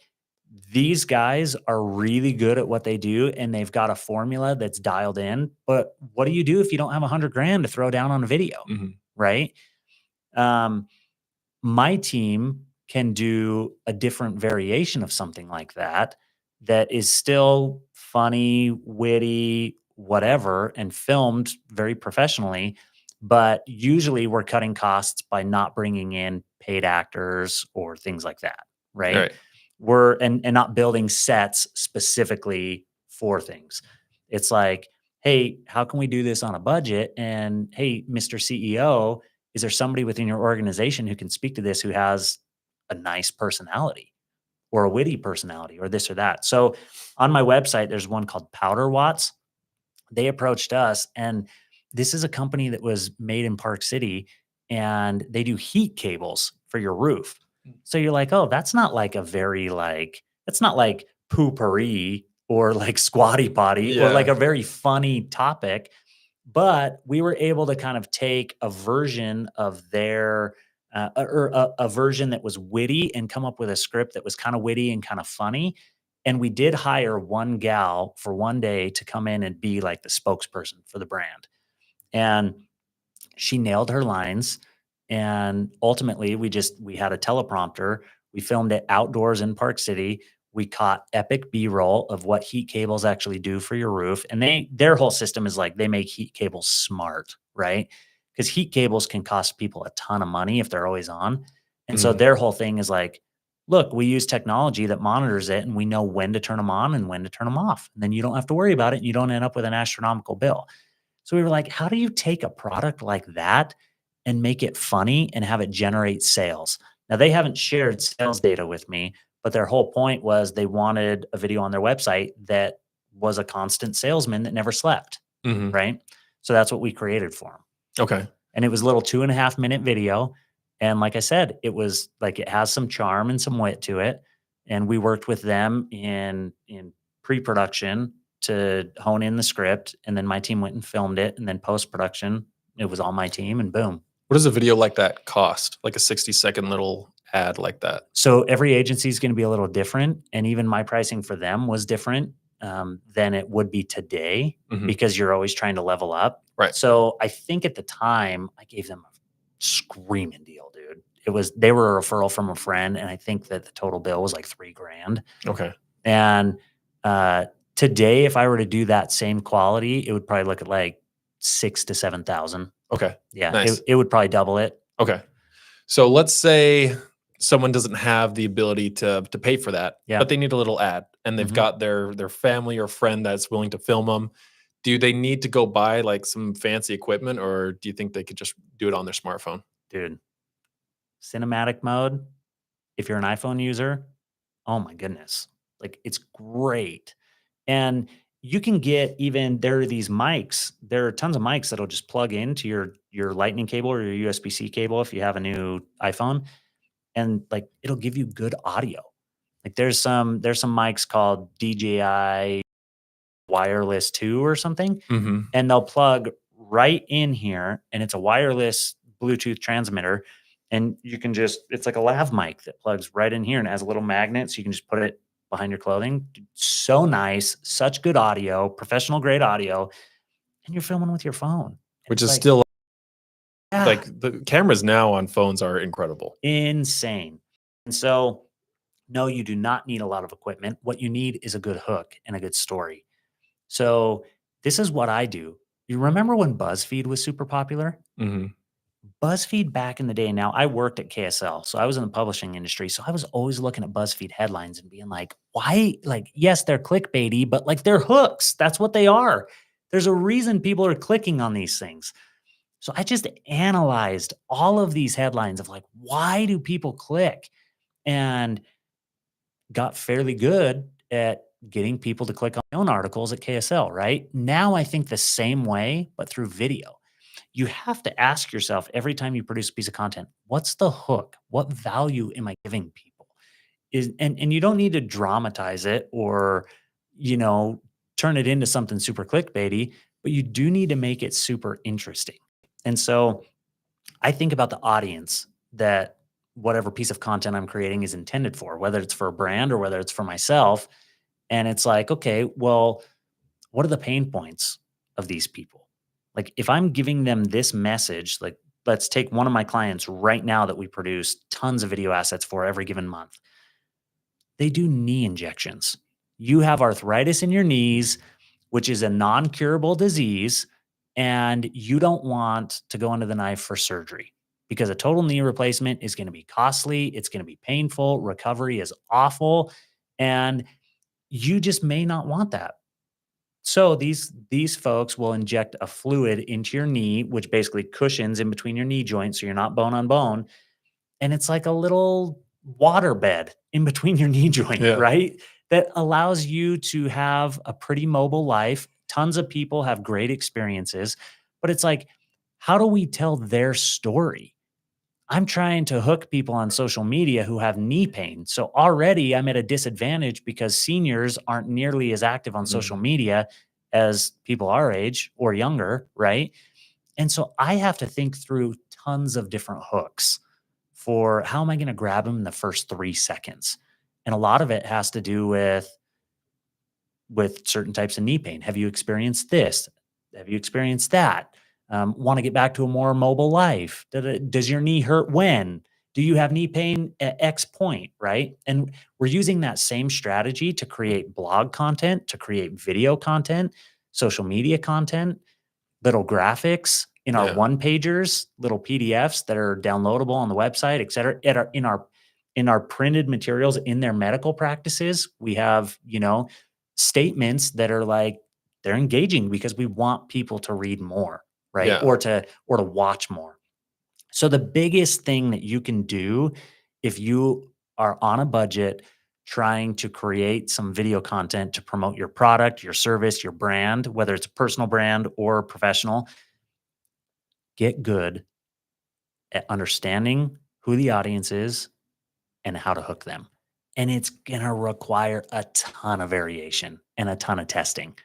these guys are really good at what they do, and they've got a formula that's dialed in. But what do you do if you don't have $100,000 to throw down on a video? Right. My team can do a different variation of something like that, that is still funny, witty, whatever, and filmed very professionally. But usually we're cutting costs by not bringing in paid actors or things like that. Right. We're and not building sets specifically for things. It's like, hey, how can we do this on a budget? And hey, Mr. CEO, is there somebody within your organization who can speak to this, who has a nice personality or a witty personality or this or that? So on my website, there's one called Powder Watts. They approached us, and this is a company that was made in Park City, and they do heat cables for your roof. So you're like, oh, that's not like a very like, that's not like poopery or like squatty potty or like a very funny topic. But we were able to kind of take a version of their, a version that was witty and come up with a script that was kind of witty and kind of funny. And we did hire one gal for one day to come in and be like the spokesperson for the brand. And she nailed her lines. And ultimately, we had a teleprompter. We filmed it outdoors in Park City. We caught epic B-roll of what heat cables actually do for your roof. And their whole system is like, they make heat cables smart, right? Because heat cables can cost people a ton of money if they're always on. And so their whole thing is like, look, we use technology that monitors it, and we know when to turn them on and when to turn them off. And then you don't have to worry about it, and you don't end up with an astronomical bill. So we were like, how do you take a product like that and make it funny and have it generate sales? Now they haven't shared sales data with me, but their whole point was they wanted a video on their website that was a constant salesman that never slept, Mhm. right? So that's what we created for them. Okay. And it was a little 2.5-minute video. And like I said, it was like it has some charm and some wit to it. And we worked with them in pre-production to hone in the script. And then my team went and filmed it. And then post-production, it was all my team, and boom. What does a video like that cost? Like a 60-second little ad like that? So every agency is going to be a little different. And even my pricing for them was different than it would be today Mhm. because you're always trying to level up. Right. So I think at the time I gave them a screaming deal, dude. They were a referral from a friend, and I think that the total bill was like $3,000. Okay. And today, if I were to do that same quality, it would probably look at like 6,000 to 7,000. Okay. Yeah, Nice. it would probably double it. Okay. So let's say someone doesn't have the ability to pay for that, Yeah. but they need a little ad, and they've Mhm. got their family or friend that's willing to film them. Do they need to go buy like some fancy equipment, or do you think they could just do it on their smartphone? Dude, cinematic mode, if you're an iPhone user, oh my goodness. Like it's great. And you can get there are these mics. There are tons of mics that'll just plug into your lightning cable or your USB-C cable if you have a new iPhone. And like it'll give you good audio. Like there's some mics called DJI Wireless 2 or something, Mhm. and they'll plug right in here, and it's a wireless Bluetooth transmitter, and you can it's like a lav mic that plugs right in here and has a little magnet, so you can just put it behind your clothing. So nice, such good audio, professional grade audio, and you're filming with your phone. And Which it's is like, still yeah, like the cameras now on phones are incredible. insane. And so, no, you do not need a lot of equipment. What you need is a good hook and a good story. So this is what I do. You remember when BuzzFeed was super popular? Mhm. BuzzFeed back in the day, now I worked at KSL, so I was in the publishing industry. So I was always looking at BuzzFeed headlines and being like, why? Like, yes, they're clickbaity, but like they're hooks. That's what they are. There's a reason people are clicking on these things. So I just analyzed all of these headlines of like, why do people click? And got fairly good at getting people to click on my own articles at KSL, right? Now I think the same way, but through video. You have to ask yourself every time you produce a piece of content, what's the hook? What value am I giving people? And you don't need to dramatize it or, you know, turn it into something super clickbaity, but you do need to make it super interesting. And so I think about the audience that whatever piece of content I'm creating is intended for, whether it's for a brand or whether it's for myself. And it's like, okay, well, what are the pain points of these people? Like, if I'm giving them this message, like, let's take one of my clients right now that we produce tons of video assets for every given month. They do knee injections. You have arthritis in your knees, which is a non curable disease, and you don't want to go under the knife for surgery because a total knee replacement is going to be costly. It's going to be painful. Recovery is awful. And you just may not want that. So these folks will inject a fluid into your knee, which basically cushions in between your knee joints, so you're not bone on bone, and it's like a little water bed in between your knee joint, Yeah. right? That allows you to have a pretty mobile life. Tons of people have great experiences, but it's like, how do we tell their story? I'm trying to hook people on social media who have knee pain. So already I'm at a disadvantage because seniors aren't nearly as active on social Mhm. media as people our age or younger, right? And so I have to think through tons of different hooks for how am I going to grab them in the first 3 seconds? And a lot of it has to do with certain types of knee pain. Have you experienced this? Have you experienced that? Want to get back to a more mobile life? Does your knee hurt when? Do you have knee pain at X point? Right. And we're using that same strategy to create blog content, to create video content, social media content, little graphics in our Yeah. one pagers, little PDFs that are downloadable on the website, et cetera. In our printed materials in their medical practices, we have, statements that are like they're engaging because we want people to read more, right? Yeah. Or to watch more. So the biggest thing that you can do if you are on a budget trying to create some video content to promote your product, your service, your brand, whether it's a personal brand or professional, get good at understanding who the audience is and how to hook them. And it's going to require a ton of variation and a ton of testing.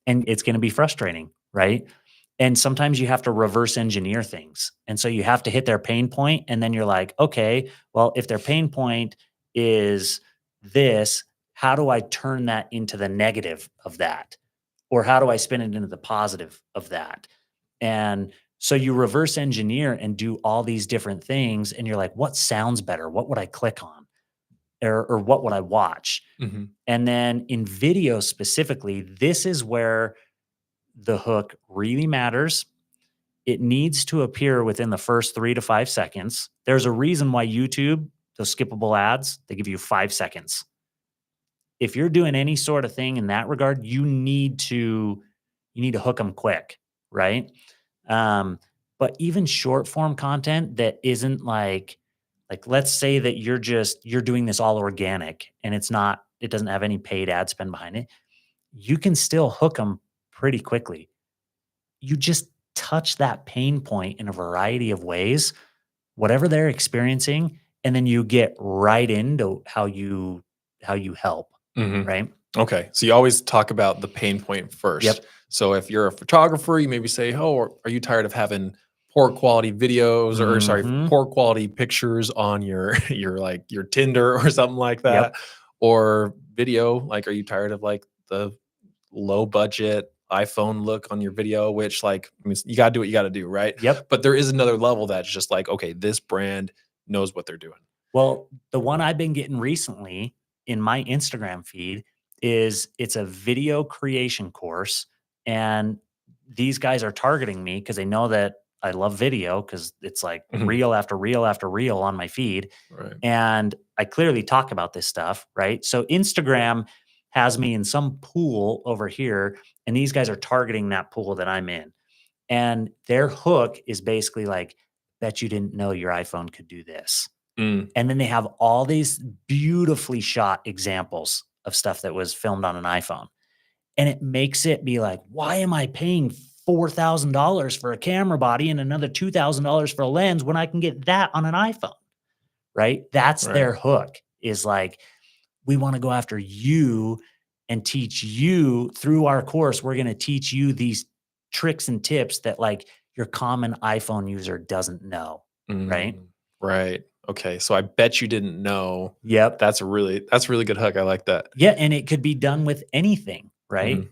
And it's going to be frustrating, right? And sometimes you have to reverse engineer things. And so you have to hit their pain point, and then you're like, okay, well, if their pain point is this, how do I turn that into the negative of that? Or how do I spin it into the positive of that? And so you reverse engineer and do all these different things. And you're like, what sounds better? What would I click on? Or what would I watch? Hmm. And then in video specifically, this is where the hook really matters. It needs to appear within the first 3 to 5 seconds. There's a reason why YouTube, those skippable ads, they give you 5 seconds. If you're doing any sort of thing in that regard, you need to hook them quick, right? But even short form content that isn't like let's say that you're doing this all organic and it doesn't have any paid ad spend behind it. You can still hook them pretty quickly. You just touch that pain point in a variety of ways, whatever they're experiencing, and then you get right into how you help, Hmm. right? Okay. So you always talk about the pain point first. Yep. So if you're a photographer, you maybe say, oh, are you tired of having poor quality videos or sorry, Mhm. poor quality pictures on your your Tinder or something like that? Yep. Or video, like are you tired of like the low budget iPhone look on your video, which like I mean, you gotta do what you gotta do, right? Yep. But there is another level that's just like, okay, this brand knows what they're doing. Well, the one I've been getting recently in my Instagram feed it's a video creation course, and these guys are targeting me because they know that I love video because it's like Mhm. reel after reel after reel on my feed. Right. And I clearly talk about this stuff, right? So Instagram has me in some pool over here, and these guys are targeting that pool that I'm in. And their hook is basically like, bet you didn't know your iPhone could do this. Mm, And then they have all these beautifully shot examples of stuff that was filmed on an iPhone. And it makes it be like, why am I paying $4,000 for a camera body and another $2,000 for a lens when I can get that on an iPhone? Right? That's right. their hook is like, we want to go after you and teach you through our course. We're going to teach you these tricks and tips that like your common iPhone user doesn't know. Right? Mm, right. Okay. So I bet you didn't know. Yep. That's a really good hook. I like that. Yeah, and it could be done with anything, right? Mhm.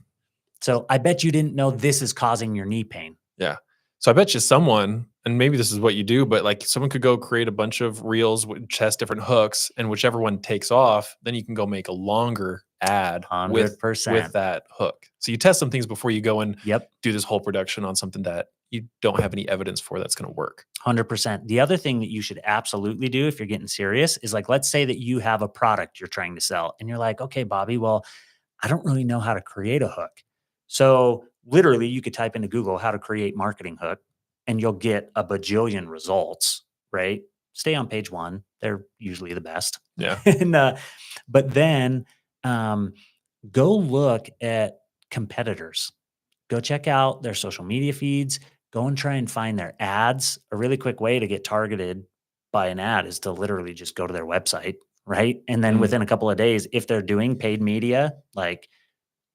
So I bet you didn't know this is causing your knee pain. Yeah. So I bet you someone, and maybe this is what you do, but like someone could go create a bunch of reels which has different hooks, and whichever one takes off, then you can go make a longer ad with 100%. that hook. So you test some things before you go and Yep, do this whole production on something that you don't have any evidence for that's going to work. 100%. The other thing that you should absolutely do if you're getting serious is like, let's say that you have a product you're trying to sell and you're like, okay, Bobby, well, I don't really know how to create a hook. So literally, you could type into Google how to create marketing hook and you'll get a bajillion results, right? Stay on page one. They're usually the best. Yeah. and, but then um, go look at competitors. Go check out their social media feeds. Go and try and find their ads. A really quick way to get targeted by an ad is to literally just go to their website, right? And then Mm, within a couple of days, if they're doing paid media, like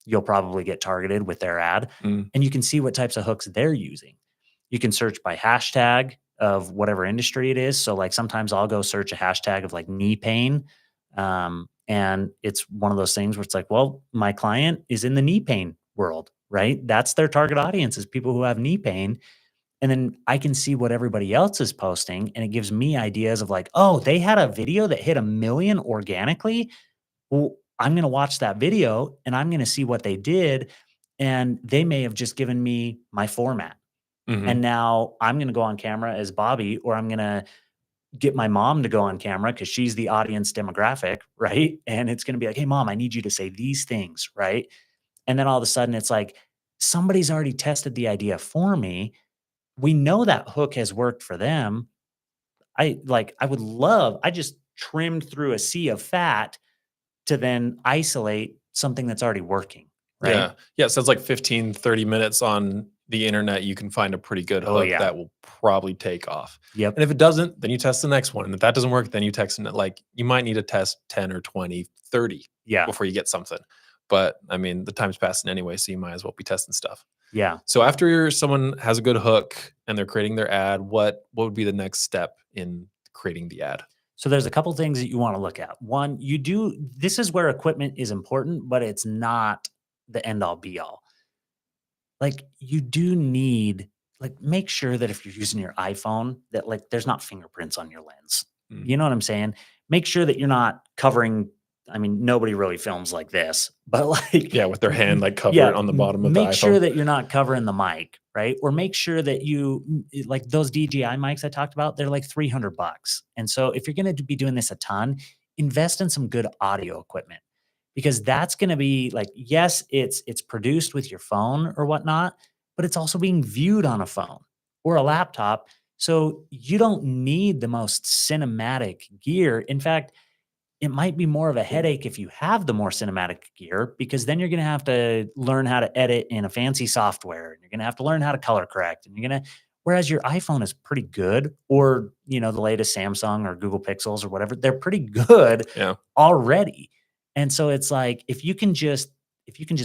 you'll probably get targeted with their ad mm, and you can see what types of hooks they're using. You can search by hashtag of whatever industry it is. So like sometimes I'll go search a hashtag of like knee pain. And it's one of those things where it's like, well, my client is in the knee pain world, right? That's their target audience is people who have knee pain. And then I can see what everybody else is posting and it gives me ideas of like, oh, they had a video that hit 1 million organically. Well, I'm going to watch that video and I'm going to see what they did. And they may have just given me my format. And mhm. now I'm going to go on camera as Bobby, or I'm going to get my mom to go on camera because she's the audience demographic. Right. And it's going to be like, hey, mom, I need you to say these things. Right. And then all of a sudden it's like somebody's already tested the idea for me. We know that hook has worked for them. I just trimmed through a sea of fat to then isolate something that's already working, right? Yeah. Yeah. So it's like 15, 30 minutes on the internet. You can find a pretty good Oh, hook yeah. that will probably take off. Yep. And if it doesn't, then you test the next one. And if that doesn't work, then you text it. Like you might need to test 10 or 20, 30 Yeah. before you get something. But I mean, the time's passing anyway, so you might as well be testing stuff. Yeah. So after someone has a good hook and they're creating their ad, what would be the next step in creating the ad? So there's a couple things that you want to look at. One, this is where equipment is important, but it's not the end all be all. Like you do need, like, make sure that if you're using your iPhone that like there's not fingerprints on your lens. Mm. You know what I'm saying? Make sure that you're not covering. I mean, nobody really films like this, but like, Yeah, with their hand like covered on the bottom of the make sure iPhone. that you're not covering the mic, right? Or make sure that like those DJI mics I talked about, they're like $300. And so if you're going to be doing this a ton, invest in some good audio equipment, because that's going to be like, yes, it's produced with your phone or whatnot, but it's also being viewed on a phone or a laptop. So you don't need the most cinematic gear. In fact, it might be more of a headache if you have the more cinematic gear, because then you're going to have to learn how to edit in a fancy software, and you're going to have to learn how to color correct, and you're going to, whereas your iPhone is pretty good, or, the latest Samsung or Google Pixels or whatever, they're pretty good Yeah. already. And so it's like, if you can just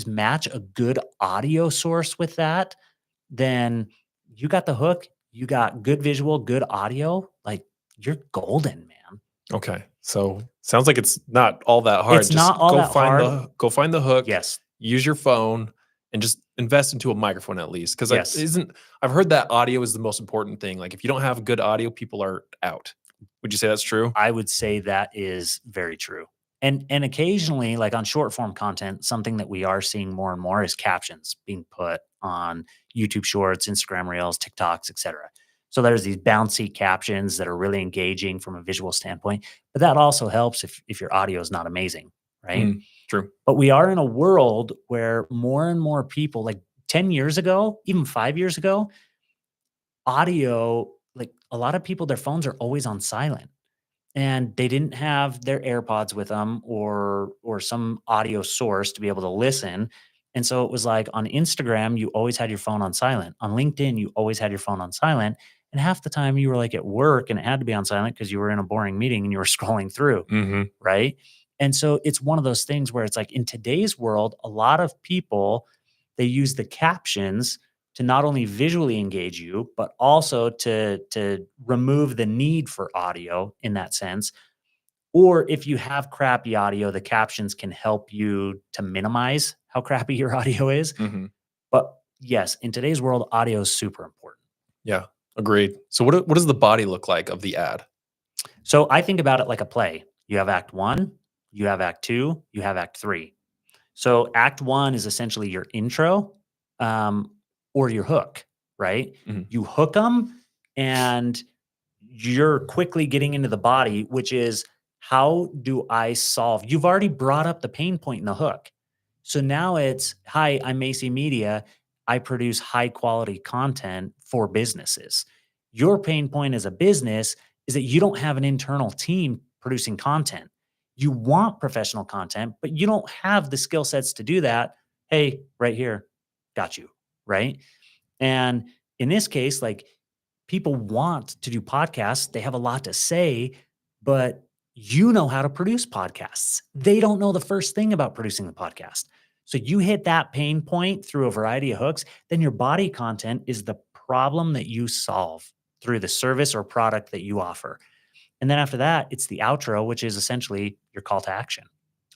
match a good audio source with that, then you got the hook, you got good visual, good audio, like you're golden, man. Okay. So sounds like it's not all that hard. It's Just not all that hard. go find the hook. Yes. Use your phone and just invest into a microphone at least. Because Yes. I've heard that audio is the most important thing. Like if you don't have good audio, people are out. Would you say that's true? I would say that is very true. And occasionally, like on short form content, something that we are seeing more and more is captions being put on YouTube Shorts, Instagram Reels, TikToks, etc. So there's these bouncy captions that are really engaging from a visual standpoint, but that also helps if your audio is not amazing, right? True. But we are in a world where more and more people, like 10 years ago, even 5 years ago, audio, like a lot of people, their phones are always on silent, and they didn't have their AirPods with them or some audio source to be able to listen. And so it was like on Instagram, you always had your phone on silent. On LinkedIn, you always had your phone on silent. And half the time you were like at work and it had to be on silent because you were in a boring meeting and you were scrolling through. Mm-hmm. Right. And so it's one of those things where it's like in today's world, a lot of people, they use the captions to not only visually engage you, but also to remove the need for audio in that sense. Or if you have crappy audio, the captions can help you to minimize how crappy your audio is. Mm-hmm. But yes, in today's world, audio is super important. Yeah, agreed. So what does the body look like of the ad? So I think about it like a play. You have act one, you have act two, you have act three. So act one is essentially your intro, or your hook, right? Mm-hmm. You hook them and you're quickly getting into the body, which is, how do I solve? You've already brought up the pain point in the hook. So now it's, hi, I'm Macy Media. I produce high quality content for businesses. Your pain point as a business is that you don't have an internal team producing content. You want professional content, but you don't have the skill sets to do that. Hey, right here, got you, right? And in this case, like, people want to do podcasts. They have a lot to say, but you know how to produce podcasts. They don't know the first thing about producing the podcast. So you hit that pain point through a variety of hooks, then your body content is the problem that you solve through the service or product that you offer. And then after that, it's the outro, which is essentially your call to action.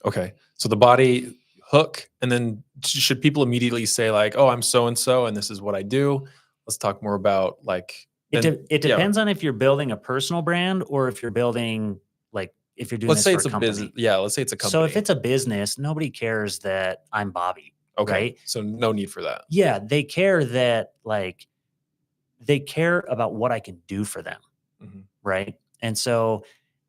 Okay. So the body hook, and then should people immediately say like, oh, I'm so-and-so and this is what I do? Let's talk more about like, it depends on if you're building a personal brand or if you're building, like, if you're doing let's this say for it's a company. business. Yeah, let's say it's a company. So if it's a business, nobody cares that I'm Bobby. okay, right? So no need for that. Yeah, they care that, like, they care about what I can do for them, Mm-hmm. right? And so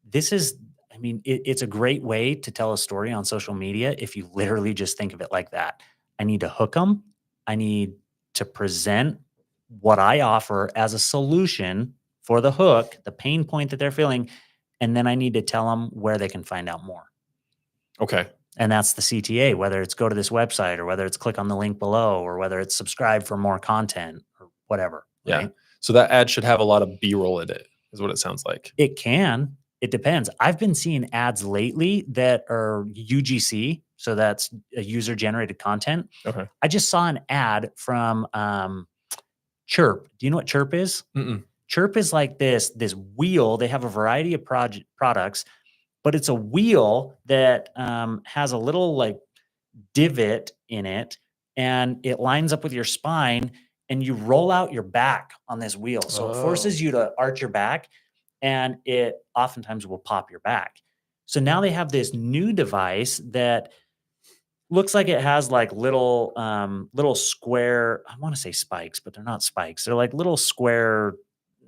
this is, I mean, it's a great way to tell a story on social media if you literally just think of it like that. I need to hook them. I need to present what I offer as a solution for the hook, the pain point that they're feeling, and then I need to tell them where they can find out more. Okay. And that's the CTA, whether it's go to this website or whether it's click on the link below or whether it's subscribe for more content or whatever. Yeah. Right? So that ad should have a lot of B-roll in it, is what it sounds like. It can. It depends. I've been seeing ads lately that are UGC. So that's a user generated content. Okay. I just saw an ad from Chirp. Do you know what Chirp is? Mm-mm. Chirp is like this wheel. They have a variety of products, but it's a wheel that has a little like divot in it, and it lines up with your spine, and you roll out your back on this wheel. So it forces you to arch your back, and it oftentimes will pop your back. So now they have this new device that looks like it has like little square, I want to say spikes, but they're not spikes. They're like little square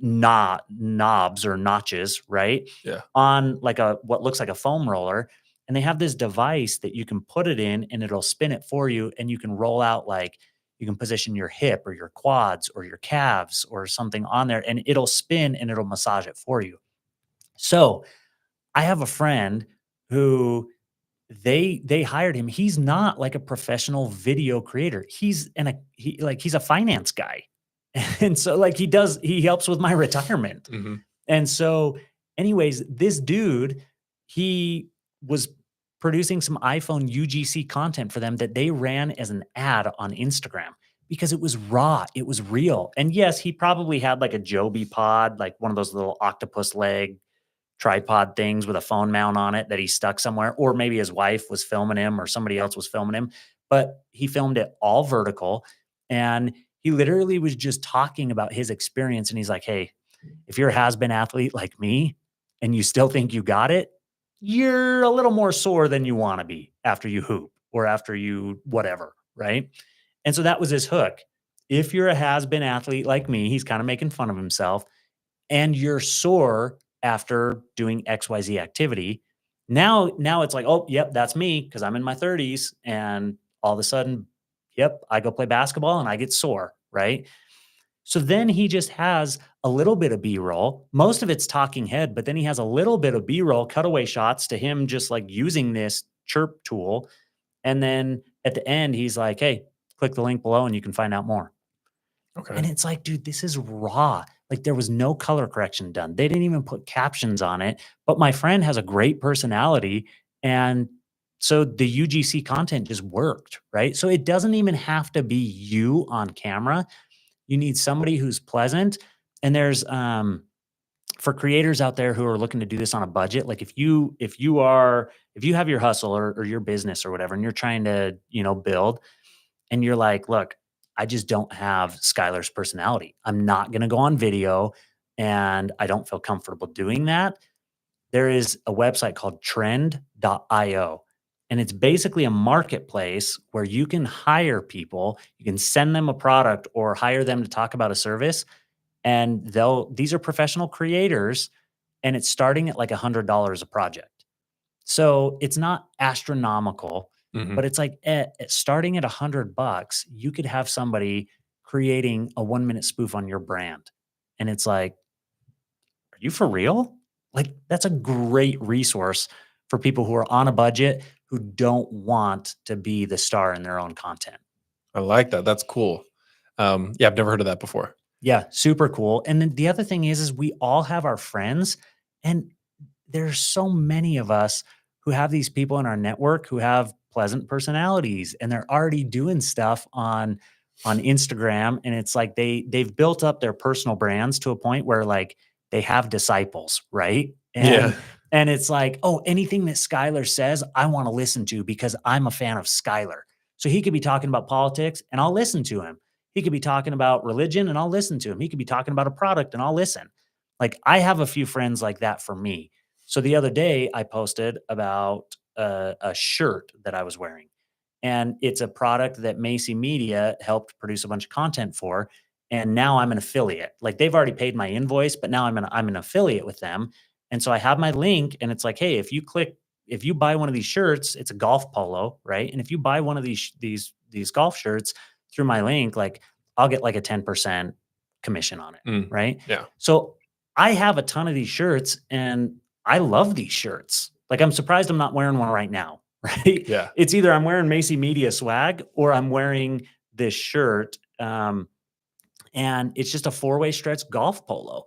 knobs or notches, right? Yeah. On like what looks like a foam roller. And they have this device that you can put it in and it'll spin it for you. And you can roll out, like, you can position your hip or your quads or your calves or something on there, and it'll spin and it'll massage it for you. So I have a friend who they hired him. He's not like a professional video creator. He's a finance guy. And so like he helps with my retirement. Mm-hmm. And so anyways, this dude, he was producing some iPhone UGC content for them that they ran as an ad on Instagram because it was raw, it was real. And yes, he probably had like a Joby pod, like one of those little octopus leg tripod things with a phone mount on it that he stuck somewhere, or maybe his wife was filming him or somebody else was filming him, but he filmed it all vertical. And he literally was just talking about his experience. And he's like, hey, if you're a has-been athlete like me and you still think you got it, you're a little more sore than you want to be after you hoop or after you whatever, right? And so that was his hook. If you're a has-been athlete like me, he's kind of making fun of himself, and you're sore after doing XYZ activity, now it's like, oh, yep, that's me because I'm in my 30s. And all of a sudden, yep, I go play basketball and I get sore, right? So then he just has a little bit of B-roll. Most of it's talking head, but then he has a little bit of B-roll cutaway shots to him just like using this Chirp tool. And then at the end, he's like, hey, click the link below and you can find out more. Okay. And it's like, dude, this is raw. Like there was no color correction done. They didn't even put captions on it. But my friend has a great personality. And so the UGC content just worked, right? So it doesn't even have to be you on camera. You need somebody who's pleasant. And there's for creators out there who are looking to do this on a budget, like if you have your hustle or your business or whatever, and you're trying to, build, and you're like, look, I just don't have Skylar's personality. I'm not going to go on video and I don't feel comfortable doing that. There is a website called trend.io. And it's basically a marketplace where you can hire people, you can send them a product or hire them to talk about a service. And these are professional creators, and it's starting at like $100 a project. So it's not astronomical. Mm-hmm. But it's like starting at $100, you could have somebody creating a 1-minute spoof on your brand. And it's like, are you for real? Like, that's a great resource for people who are on a budget who don't want to be the star in their own content. I like that. That's cool. Yeah, I've never heard of that before. Yeah, super cool. And then the other thing is we all have our friends, and there's so many of us who have these people in our network who have pleasant personalities, and they're already doing stuff on Instagram. And it's like they've built up their personal brands to a point where like they have disciples, right? And it's like, oh, anything that Skylar says, I want to listen to because I'm a fan of Skylar. So he could be talking about politics and I'll listen to him. He could be talking about religion and I'll listen to him. He could be talking about a product and I'll listen. Like I have a few friends like that for me. So the other day I posted about a shirt that I was wearing, and it's a product that Macy Media helped produce a bunch of content for. And now I'm an affiliate. Like they've already paid my invoice, but now I'm an affiliate with them. And so I have my link, and it's like, hey, if you buy one of these shirts, it's a golf polo, right? And if you buy one of these golf shirts through my link, like I'll get like a 10% commission on it, right? Yeah. So I have a ton of these shirts and I love these shirts. Like, I'm surprised I'm not wearing one right now, right? Yeah. It's either I'm wearing Macy Media swag or I'm wearing this shirt. And it's just a 4-way stretch golf polo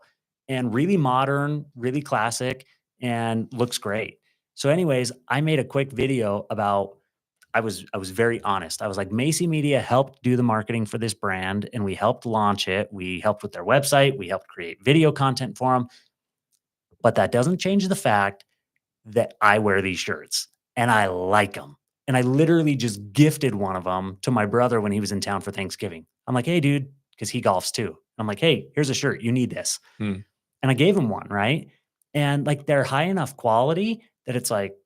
and really modern, really classic, and looks great. So, anyways, I made a quick video about I was very honest. I was like, Macy Media helped do the marketing for this brand and we helped launch it. We helped with their website, we helped create video content for them. But that doesn't change the fact that I wear these shirts and I like them. And I literally just gifted one of them to my brother when he was in town for Thanksgiving. I'm like, hey, dude, because he golfs too. I'm like, hey, here's a shirt. You need this. Hmm. And I gave him one, right? And like they're high enough quality that it's like,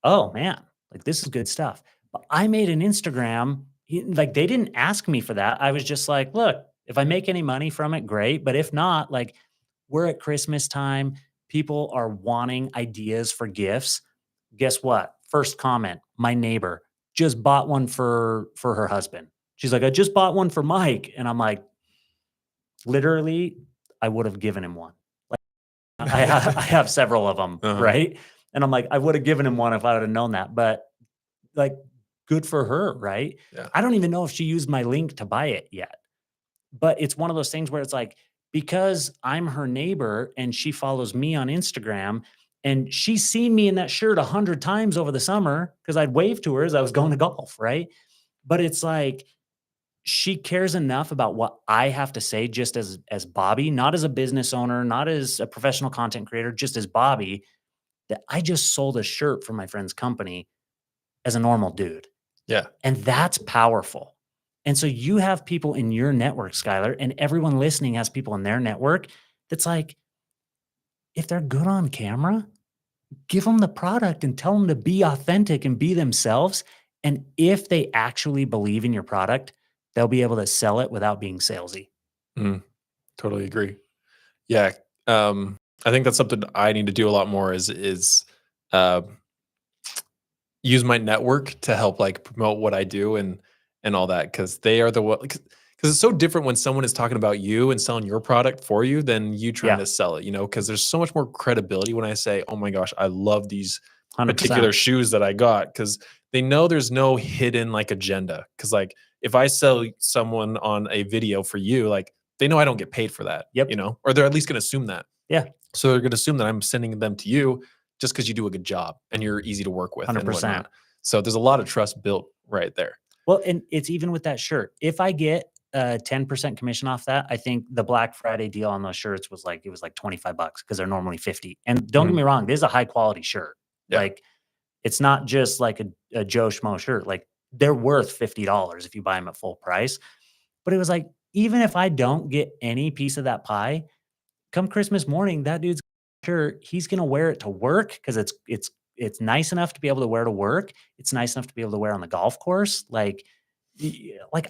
oh man, like this is good stuff. But I made an Instagram. Like they didn't ask me for that. I was just like, look, if I make any money from it, great. But if not, like we're at Christmas time. People are wanting ideas for gifts. Guess what? First comment, my neighbor just bought one for her husband. She's like, I just bought one for Mike. And I'm like, literally, I would have given him one. I have several of them, right? And I'm like, I would have given him one if I would have known that. But like, good for her, right? Yeah. I don't even know if she used my link to buy it yet. But it's one of those things where it's like, because I'm her neighbor and she follows me on Instagram and she's seen me in that shirt 100 times over the summer because I'd wave to her as I was going to golf, right? But it's like she cares enough about what I have to say just as Bobby, not as a business owner, not as a professional content creator, just as Bobby, that I just sold a shirt for my friend's company as a normal dude. Yeah. And that's powerful. And so you have people in your network, Skylar, and everyone listening has people in their network that's like, if they're good on camera, give them the product and tell them to be authentic and be themselves. And if they actually believe in your product, they'll be able to sell it without being salesy. Totally agree. Yeah. I think that's something I need to do a lot more is use my network to help like promote what I do and all that, because they are the one, because it's so different when someone is talking about you and selling your product for you than you trying Yeah. to sell it, because there's so much more credibility when I say, oh my gosh, I love these 100%. particular shoes that I got, because they know there's no hidden like agenda. Because like if I sell someone on a video for you, like they know I don't get paid for that. Yep. Or they're at least going to assume that. Yeah. So they're going to assume that I'm sending them to you just because you do a good job and you're easy to work with. 100%. And whatnot. So there's a lot of trust built right there. Well, and it's even with that shirt. If I get 10% commission off that, I think the Black Friday deal on those shirts was like, it was like $25 because they're normally 50. And don't get me wrong, this is a high quality shirt. Yeah. Like it's not just like a Joe Schmo shirt. Like they're worth $50 if you buy them at full price. But it was like, even if I don't get any piece of that pie, come Christmas morning, that dude's shirt, he's gonna wear it to work because it's nice enough to be able to wear to work. It's nice enough to be able to wear on the golf course. Like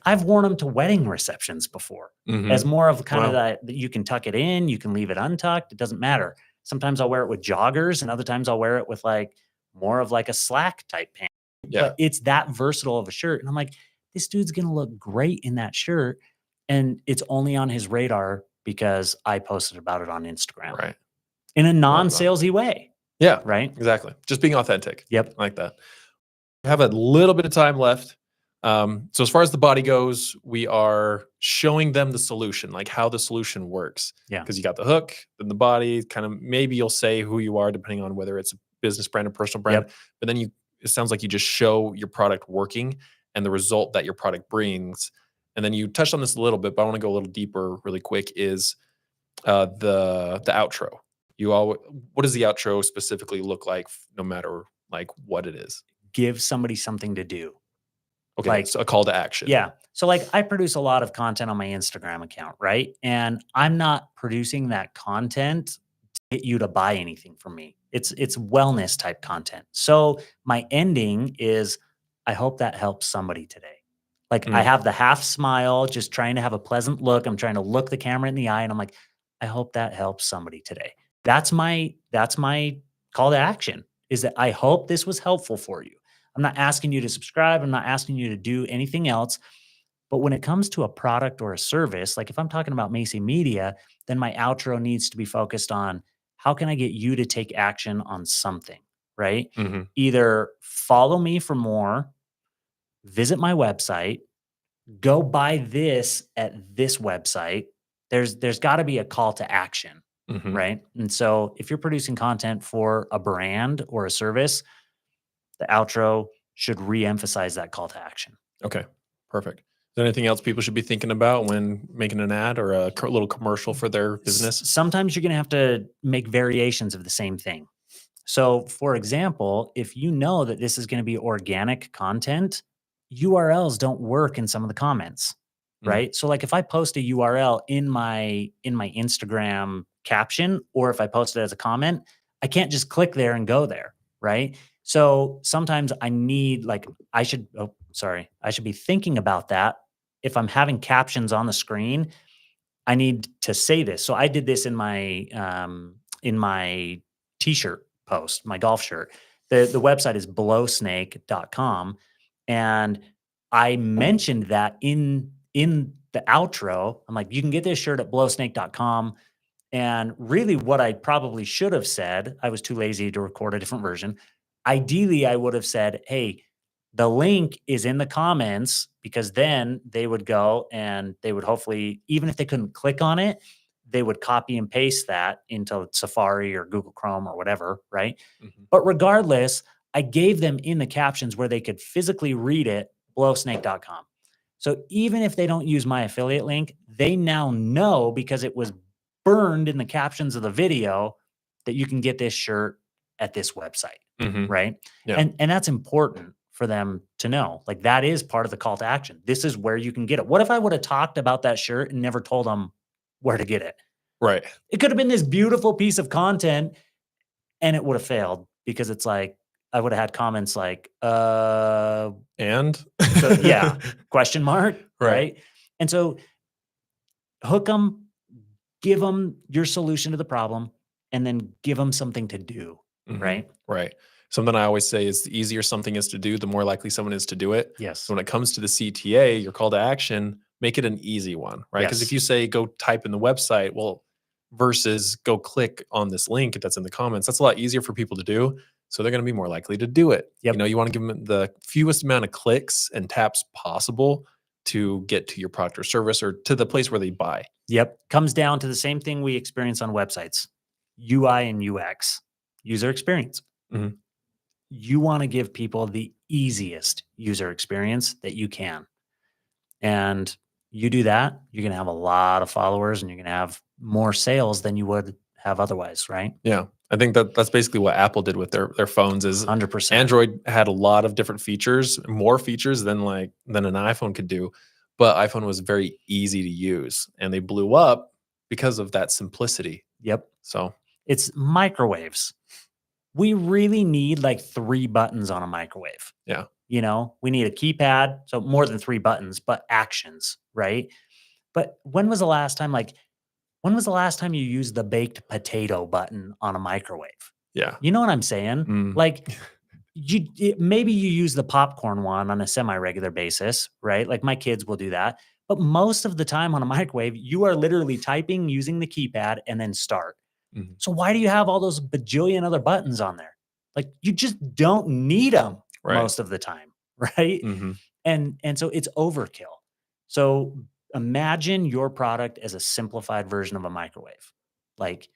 I've worn them to wedding receptions before as more of kind of that you can tuck it in, you can leave it untucked. It doesn't matter. Sometimes I'll wear it with joggers and other times I'll wear it with like more of like a slack type pant. Yeah. But it's that versatile of a shirt. And I'm like, this dude's going to look great in that shirt. And it's only on his radar because I posted about it on Instagram. Right. In a non-salesy way. Yeah. Right. Exactly. Just being authentic. Yep. Like that. We have a little bit of time left. So as far as the body goes, we are showing them the solution, like how the solution works. Yeah. Because you got the hook, then the body, kind of maybe you'll say who you are depending on whether it's a business brand or personal brand. Yep. But then it sounds like you just show your product working and the result that your product brings. And then you touched on this a little bit, but I want to go a little deeper really quick is the outro. What does the outro specifically look like no matter like what it is? Give somebody something to do. Okay, like so a call to action. Yeah. So like I produce a lot of content on my Instagram account, right? And I'm not producing that content to get you to buy anything from me. It's wellness type content. So my ending is, I hope that helps somebody today. Like I have the half smile, just trying to have a pleasant look. I'm trying to look the camera in the eye and I'm like, I hope that helps somebody today. That's my call to action, is that I hope this was helpful for you. I'm not asking you to subscribe. I'm not asking you to do anything else. But when it comes to a product or a service, like if I'm talking about Macy Media, then my outro needs to be focused on how can I get you to take action on something, right? Mm-hmm. Either follow me for more, visit my website, go buy this at this website. There's got to be a call to action, Mm-hmm. right? And so if you're producing content for a brand or a service, the outro should re-emphasize that call to action. Okay, perfect. Is there anything else people should be thinking about when making an ad or a little commercial for their business? Sometimes you're going to have to make variations of the same thing. So, for example, if you know that this is going to be organic content, URLs don't work in some of the comments, right? So like if I post a URL in my Instagram caption, or if I post it as a comment, I can't just click there and go there, right? So sometimes I need I should be thinking about that. If I'm having captions on the screen, I need to say this. So I did this in my t-shirt post, my golf shirt. The website is blowsnake.com, and I mentioned that in the outro. I'm like, you can get this shirt at blowsnake.com. And really what I probably should have said, I was too lazy to record a different version. Ideally, I would have said, hey, the link is in the comments, because then they would go and they would hopefully, even if they couldn't click on it, they would copy and paste that into Safari or Google Chrome or whatever, right? Mm-hmm. But regardless, I gave them in the captions where they could physically read it, blowsnake.com. So even if they don't use my affiliate link, they now know, because it was burned in the captions of the video, that you can get this shirt at this website, Mm-hmm. right? Yeah. And that's important for them to know. Like that is part of the call to action. This is where you can get it. What if I would have talked about that shirt and never told them where to get it? Right. It could have been this beautiful piece of content and it would have failed, because it's like I would have had comments like, And so yeah, question mark, right? And so hook them, give them your solution to the problem, and then give them something to do, Mm-hmm. right? Right. Something I always say is the easier something is to do, the more likely someone is to do it. Yes. So when it comes to the CTA, your call to action, make it an easy one, right? Because if Yes. you say go type in the website, well, versus go click on this link that's in the comments, that's a lot easier for people to do. So they're going to be more likely to do it. Yep. You know, you want to give them the fewest amount of clicks and taps possible to get to your product or service or to the place where they buy. Yep. Comes down to the same thing we experience on websites: UI and UX, user experience. Mhm. You want to give people the easiest user experience that you can. And you do that, you're going to have a lot of followers and you're going to have more sales than you would have otherwise, right? Yeah. I think that's basically what Apple did with their phones. Is 100%. Android had a lot of different features, more features than an iPhone could do, but iPhone was very easy to use and they blew up because of that simplicity. Yep. So It's microwaves. We really need like 3 buttons on a microwave. yeah. You know, we need a keypad, so more than 3 buttons, but actions, right? But when was the last time you used the baked potato button on a microwave? Yeah. You know what I'm saying? Mm. Like maybe you use the popcorn one on a semi-regular basis, right? Like my kids will do that. But most of the time on a microwave, you are literally typing using the keypad and then start. Mhm. So why do you have all those bajillion other buttons on there? Like you just don't need them Right. most of the time, right? Mm-hmm. And so it's overkill. So imagine your product as a simplified version of a microwave. Like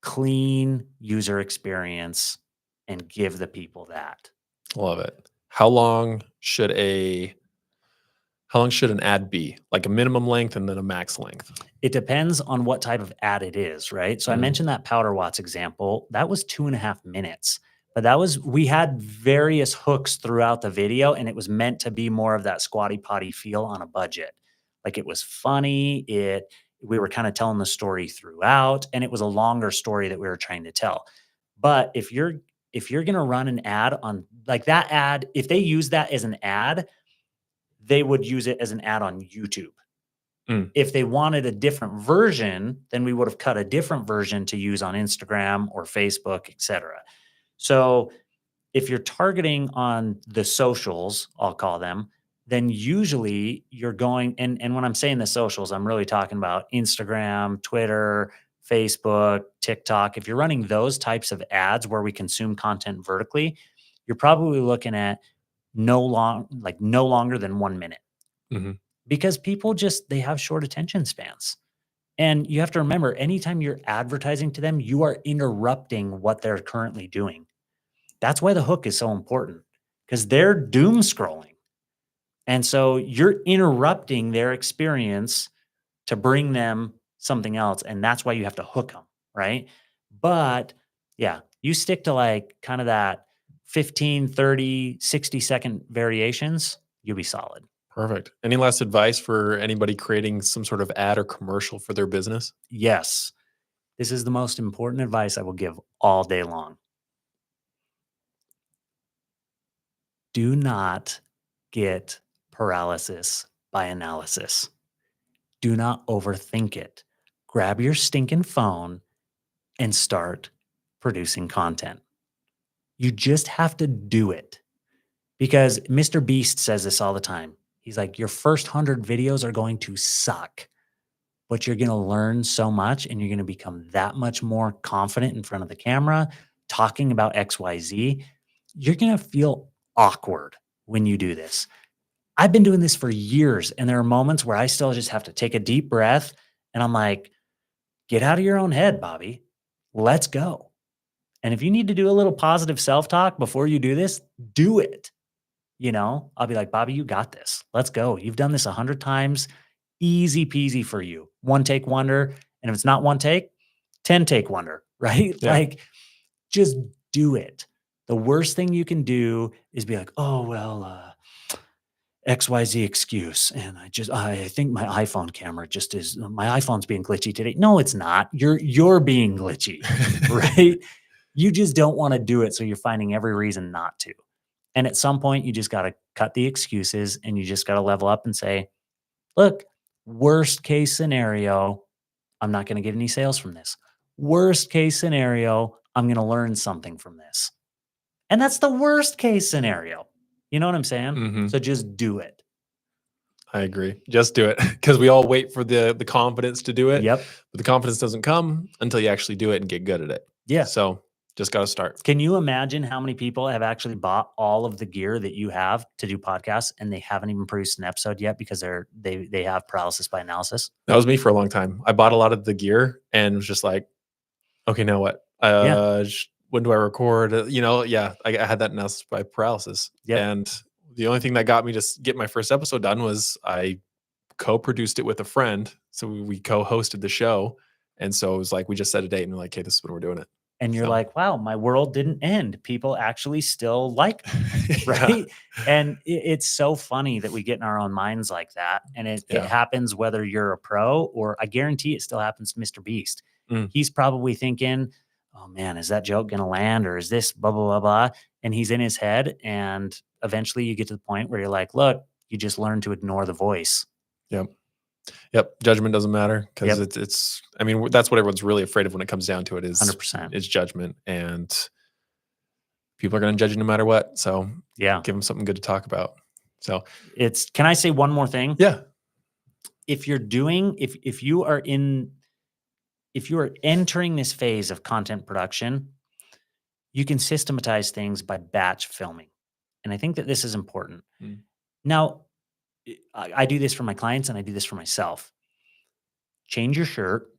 clean user experience, and give the people that. Love it. How long should an ad be? Like a minimum length and then a max length? It depends on what type of ad it is, right? So I Mhm. mentioned that Powder Watts example. That was 2.5 minutes. But we had various hooks throughout the video, and it was meant to be more of that Squatty Potty feel on a budget. Like it was funny. We were kind of telling the story throughout, and it was a longer story that we were trying to tell. But if you're gonna run an ad on like that ad, if they use that as an ad, they would use it as an ad on YouTube. Mm. If they wanted a different version, then we would have cut a different version to use on Instagram or Facebook, etc. So if you're targeting on the socials, I'll call them, then usually you're going, and when I'm saying the socials, I'm really talking about Instagram, Twitter, Facebook, TikTok. If you're running those types of ads where we consume content vertically, you're probably looking at no longer than 1 minute, Mhm. because people they have short attention spans. And you have to remember, anytime you're advertising to them, you are interrupting what they're currently doing. That's why the hook is so important, because they're doom scrolling. And so you're interrupting their experience to bring them something else. And that's why you have to hook them, right? But yeah, you stick to like kind of that 15, 30, 60-second variations, you'll be solid. Perfect. Any last advice for anybody creating some sort of ad or commercial for their business? Yes, this is the most important advice I will give all day long. Do not get paralysis by analysis. Do not overthink it. Grab your stinking phone and start producing content. You just have to do it, because Mr. Beast says this all the time. He's like, your first 100 videos are going to suck, but you're going to learn so much and you're going to become that much more confident in front of the camera talking about XYZ. You're going to feel awkward when you do this. I've been doing this for years, and there are moments where I still just have to take a deep breath and I'm like, get out of your own head, Bobby. Let's go. And if you need to do a little positive self-talk before you do this, do it. I'll be like, Bobby, you got this. Let's go. You've done this 100 times. Easy peasy for you. One take wonder. And if it's not one take, 10 take wonder, right? Yeah. Like, just do it. The worst thing you can do is be like, oh, well, XYZ excuse. And I think my iPhone camera my iPhone's being glitchy today. No, it's not. You're being glitchy, right? You just don't want to do it. So you're finding every reason not to. And at some point, you just got to cut the excuses and you just got to level up and say, look, worst case scenario, I'm not going to get any sales from this. Worst case scenario, I'm going to learn something from this. And that's the worst case scenario. You know what I'm saying? Mhm. So just do it. I agree. Just do it, because we all wait for the confidence to do it. Yep. But the confidence doesn't come until you actually do it and get good at it. Yeah. So just got to start. Can you imagine how many people have actually bought all of the gear that you have to do podcasts and they haven't even produced an episode yet because they have paralysis by analysis? That was me for a long time. I bought a lot of the gear and was just like, okay, now what? When do I record? I had that analysis by paralysis. Yep. And the only thing that got me to get my first episode done was I co-produced it with a friend. So we co-hosted the show. And so it was like, we just set a date and we're like, hey, this is when we're doing it. And you're like, wow, my world didn't end. People actually still like me, right? Yeah. And it's so funny that we get in our own minds like that. And it happens whether you're a pro, or I guarantee it still happens to Mr. Beast. He's probably thinking, oh man, is that joke going to land, or is this blah, blah, blah, blah? And he's in his head. And eventually you get to the point where you're like, look, you just learn to ignore the voice. Yep. Judgment doesn't matter, because it's, I mean, that's what everyone's really afraid of when it comes down to it, is 100%. It's judgment, and people are going to judge you no matter what. So yeah, give them something good to talk about. So can I say one more thing? Yeah. If you're if you are entering this phase of content production, you can systematize things by batch filming. And I think that this is important. Now, I do this for my clients and I do this for myself. Change your shirt,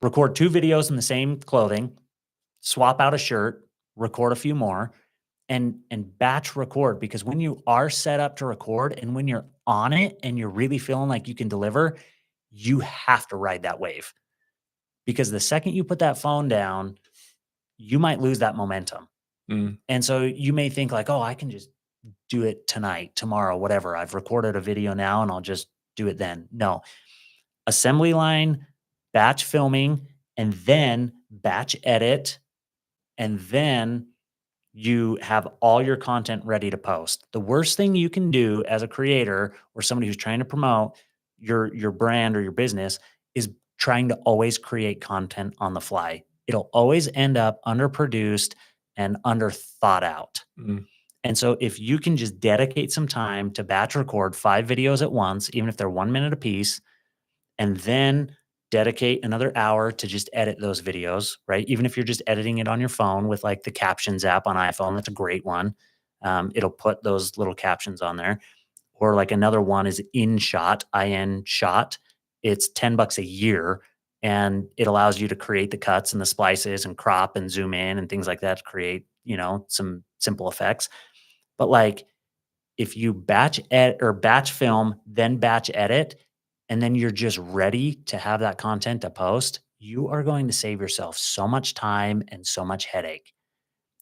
record 2 videos in the same clothing, swap out a shirt, record a few more, and batch record. Because when you are set up to record and when you're on it and you're really feeling like you can deliver, you have to ride that wave. Because the second you put that phone down, you might lose that momentum. And so you may think like, oh, I can just do it tonight, tomorrow, whatever. I've recorded a video now and I'll just do it then. No. Assembly line, batch filming, and then batch edit, and then you have all your content ready to post. The worst thing you can do as a creator or somebody who's trying to promote your brand or your business is trying to always create content on the fly. It'll always end up underproduced and under thought out. And so if you can just dedicate some time to batch record 5 videos at once, even if they're 1 minute apiece, and then dedicate another hour to just edit those videos, right? Even if you're just editing it on your phone with like the captions app on iPhone, that's a great one. It'll put those little captions on there. Or like another one is InShot, IN Shot. It's $10 a year, and it allows you to create the cuts and the splices and crop and zoom in and things like that to create, some simple effects. But like if you batch edit or batch film, then batch edit, and then you're just ready to have that content to post, you are going to save yourself so much time and so much headache.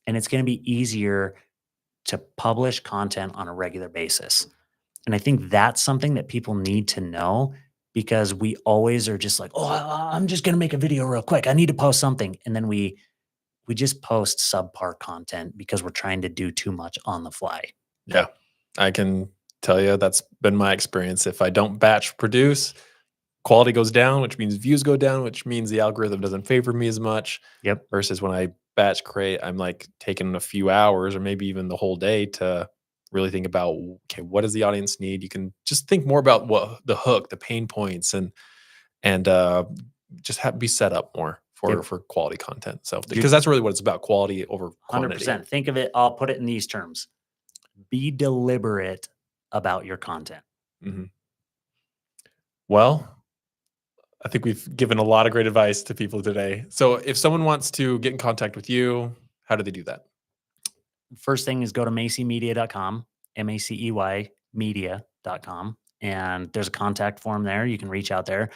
And it's going to be easier to publish content on a regular basis. And I think that's something that people need to know, because we always are just like, oh, I'm just going to make a video real quick. I need to post something. And then we just post subpar content because we're trying to do too much on the fly. Yeah, I can tell you that's been my experience. If I don't batch produce, quality goes down, which means views go down, which means the algorithm doesn't favor me as much. Yep. Versus when I batch create, I'm like taking a few hours or maybe even the whole day to really think about, okay, what does the audience need? You can just think more about what the hook, the pain points, and just be set up more for quality content. So because that's really what it's about, quality over quantity. 100%. Think of it, I'll put it in these terms. Be deliberate about your content. Mm-hmm. Well, I think we've given a lot of great advice to people today. So if someone wants to get in contact with you, how do they do that? First thing is go to macymedia.com, MACEY media.com. And there's a contact form there. You can reach out there.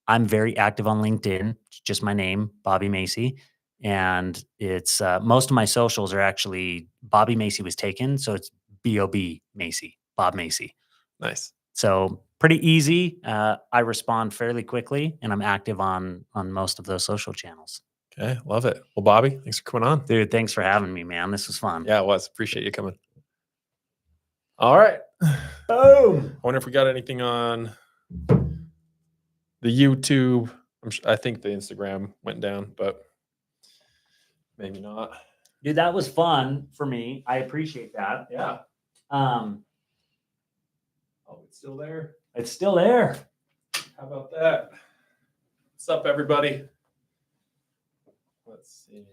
I'm very active on LinkedIn, just my name, Bobby Macy. And it's most of my socials are actually Bobby Macy was taken. So it's B-O-B Macy, Bob Macy. Nice. So pretty easy. I respond fairly quickly, and I'm active on most of those social channels. Okay, love it. Well, Bobby, thanks for coming on. Dude, thanks for having me, man. This was fun. Yeah, it was. Appreciate you coming. All right. Boom. I wonder if we got anything on the YouTube. I think the Instagram went down, but maybe not. Dude, that was fun for me. I appreciate that. Yeah. Oh, it's still there. It's still there. How about that? What's up, everybody? Let's see.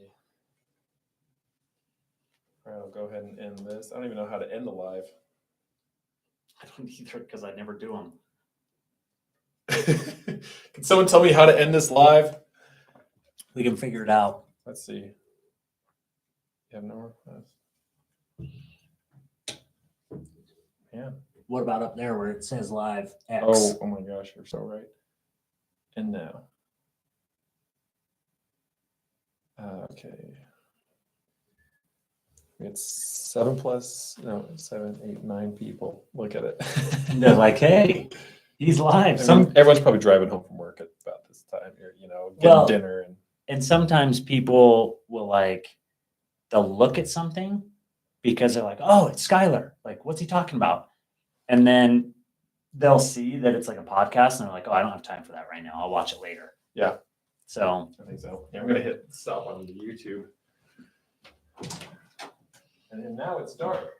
All right, I'll go ahead and end this. I don't even know how to end the live. I don't either, because I never do them. Can someone tell me how to end this live? We can figure it out. Let's see. You have no request. Yeah. What about up there where it says live X? Oh my gosh, you're so right. And now. Okay. It's 7, 8, 9 people. Look at it. They're like, hey, he's live. Everyone's probably driving home from work at about this time here, getting dinner. And sometimes people will they'll look at something because they're like, oh, it's Skylar. Like, what's he talking about? And then they'll see that it's like a podcast and they're like, oh, I don't have time for that right now. I'll watch it later. Yeah. So I think so. Yeah, I'm going to hit stop on the YouTube. And now it's dark.